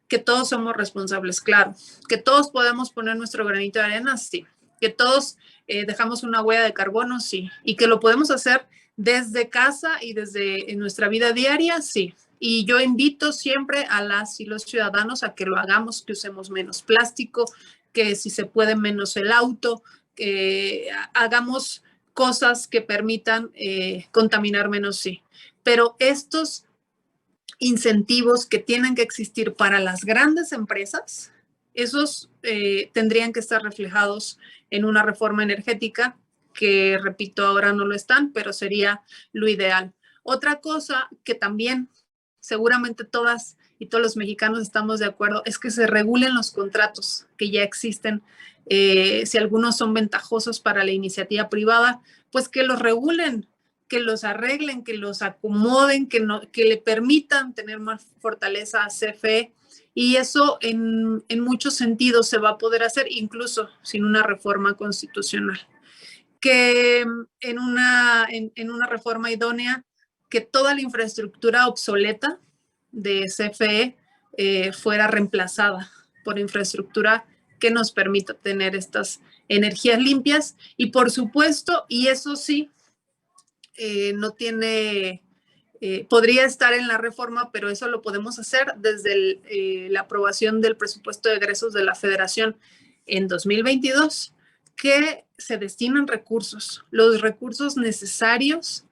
que todos somos responsables, claro, que todos podemos poner nuestro granito de arena, sí, que todos dejamos una huella de carbono, sí, y que lo podemos hacer desde casa y desde nuestra vida diaria, sí. Y yo invito siempre a las y los ciudadanos a que lo hagamos, que usemos menos plástico, que si se puede menos el auto, que hagamos cosas que permitan contaminar menos, sí. Pero estos incentivos que tienen que existir para las grandes empresas, esos tendrían que estar reflejados en una reforma energética que, repito, ahora no lo están, pero sería lo ideal. Otra cosa que también seguramente todas y todos los mexicanos estamos de acuerdo es que se regulen los contratos que ya existen. Si algunos son ventajosos para la iniciativa privada, pues que los regulen, que los arreglen, que los acomoden, que le permitan tener más fortaleza a CFE. Y eso en muchos sentidos se va a poder hacer incluso sin una reforma constitucional. Que en una reforma idónea, que toda la infraestructura obsoleta de CFE fuera reemplazada por infraestructura que nos permita tener estas energías limpias. Y por supuesto, y eso sí, no tiene, podría estar en la reforma, pero eso lo podemos hacer desde la aprobación del presupuesto de egresos de la Federación en 2022, que se destinan recursos, los recursos necesarios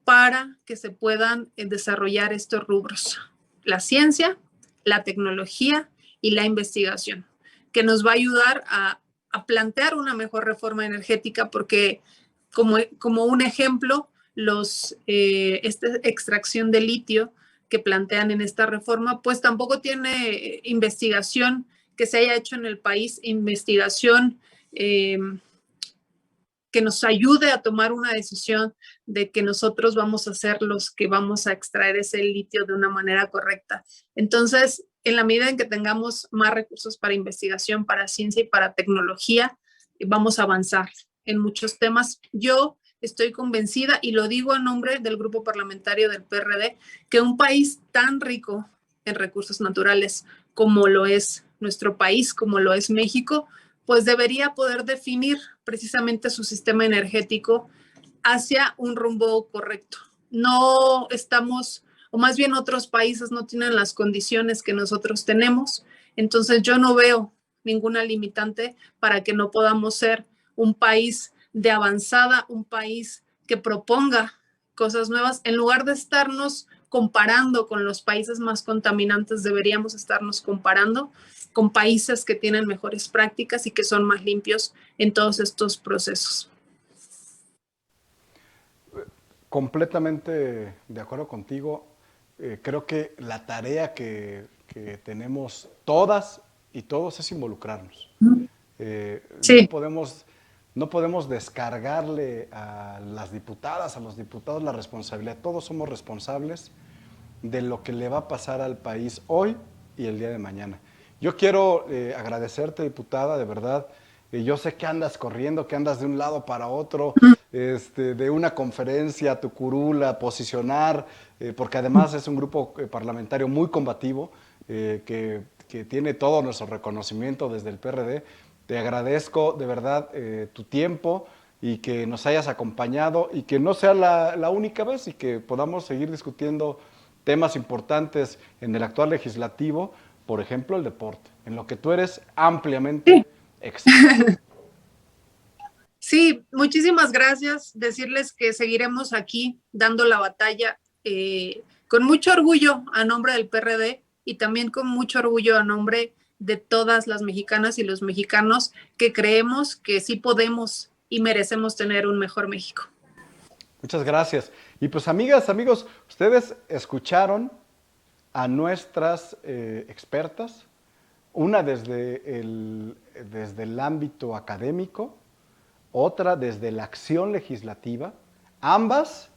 para que se puedan desarrollar estos rubros: la ciencia, la tecnología y la investigación, que nos va a ayudar a plantear una mejor reforma energética, porque como un ejemplo, esta extracción de litio que plantean en esta reforma, pues tampoco tiene investigación que se haya hecho en el país, investigación que nos ayude a tomar una decisión de que nosotros vamos a ser los que vamos a extraer ese litio de una manera correcta. Entonces, en la medida en que tengamos más recursos para investigación, para ciencia y para tecnología, vamos a avanzar en muchos temas. Yo estoy convencida, y lo digo a nombre del grupo parlamentario del PRD, que un país tan rico en recursos naturales como lo es nuestro país, como lo es México, pues debería poder definir precisamente su sistema energético hacia un rumbo correcto. No estamos, o más bien otros países no tienen las condiciones que nosotros tenemos, entonces yo no veo ninguna limitante para que no podamos ser un país de avanzada, un país que proponga cosas nuevas. En lugar de estarnos comparando con los países más contaminantes, deberíamos estarnos comparando con países que tienen mejores prácticas y que son más limpios en todos estos procesos.
Completamente de acuerdo contigo. Creo que la tarea que tenemos todas y todos es involucrarnos.
Sí.
No podemos descargarle a las diputadas, a los diputados la responsabilidad. Todos somos responsables de lo que le va a pasar al país hoy y el día de mañana. Yo quiero agradecerte, diputada, de verdad. Yo sé que andas corriendo, que andas de un lado para otro, de una conferencia a tu curul, a posicionar, porque además es un grupo parlamentario muy combativo, que tiene todo nuestro reconocimiento desde el PRD. Te agradezco de verdad tu tiempo y que nos hayas acompañado, y que no sea la única vez, y que podamos seguir discutiendo temas importantes en el actual legislativo, por ejemplo, el deporte, en lo que tú eres ampliamente experto.
Sí, muchísimas gracias. Decirles que seguiremos aquí dando la batalla con mucho orgullo a nombre del PRD, y también con mucho orgullo a nombre de todas las mexicanas y los mexicanos que creemos que sí podemos y merecemos tener un mejor México.
Muchas gracias. Y pues amigas, amigos, ustedes escucharon a nuestras expertas, una desde el ámbito académico, otra desde la acción legislativa, ambas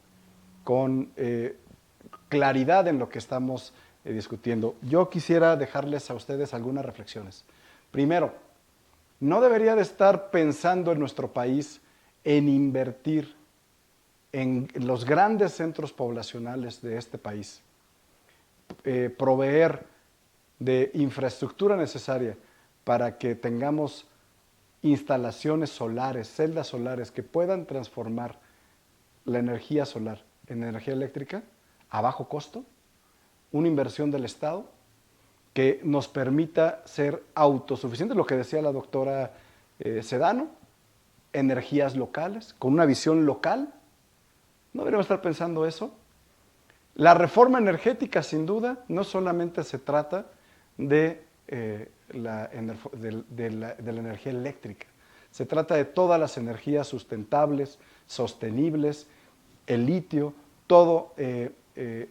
con claridad en lo que estamos discutiendo. Yo quisiera dejarles a ustedes algunas reflexiones. Primero, no debería de estar pensando en nuestro país en invertir en los grandes centros poblacionales de este país, proveer de infraestructura necesaria para que tengamos instalaciones solares, celdas solares que puedan transformar la energía solar en energía eléctrica a bajo costo, una inversión del Estado que nos permita ser autosuficientes, lo que decía la doctora Sedano, energías locales, con una visión local. ¿No deberíamos estar pensando eso? La reforma energética, sin duda, no solamente se trata de la energía eléctrica, se trata de todas las energías sustentables, sostenibles, el litio, todos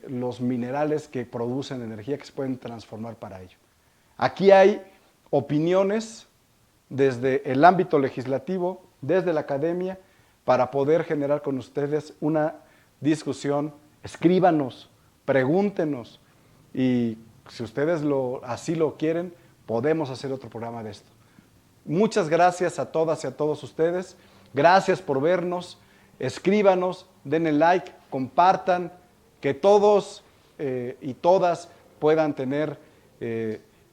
los minerales que producen energía, que se pueden transformar para ello. Aquí hay opiniones desde el ámbito legislativo, desde la academia, para poder generar con ustedes una discusión. Escríbanos, pregúntenos, y si ustedes así lo quieren, podemos hacer otro programa de esto. Muchas gracias a todas y a todos ustedes. Gracias por vernos. Escríbanos, denle like, compartan, que todos y todas puedan tener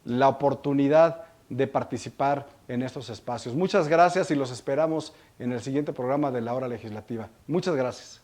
la oportunidad de participar en estos espacios. Muchas gracias y los esperamos en el siguiente programa de La Hora Legislativa. Muchas gracias.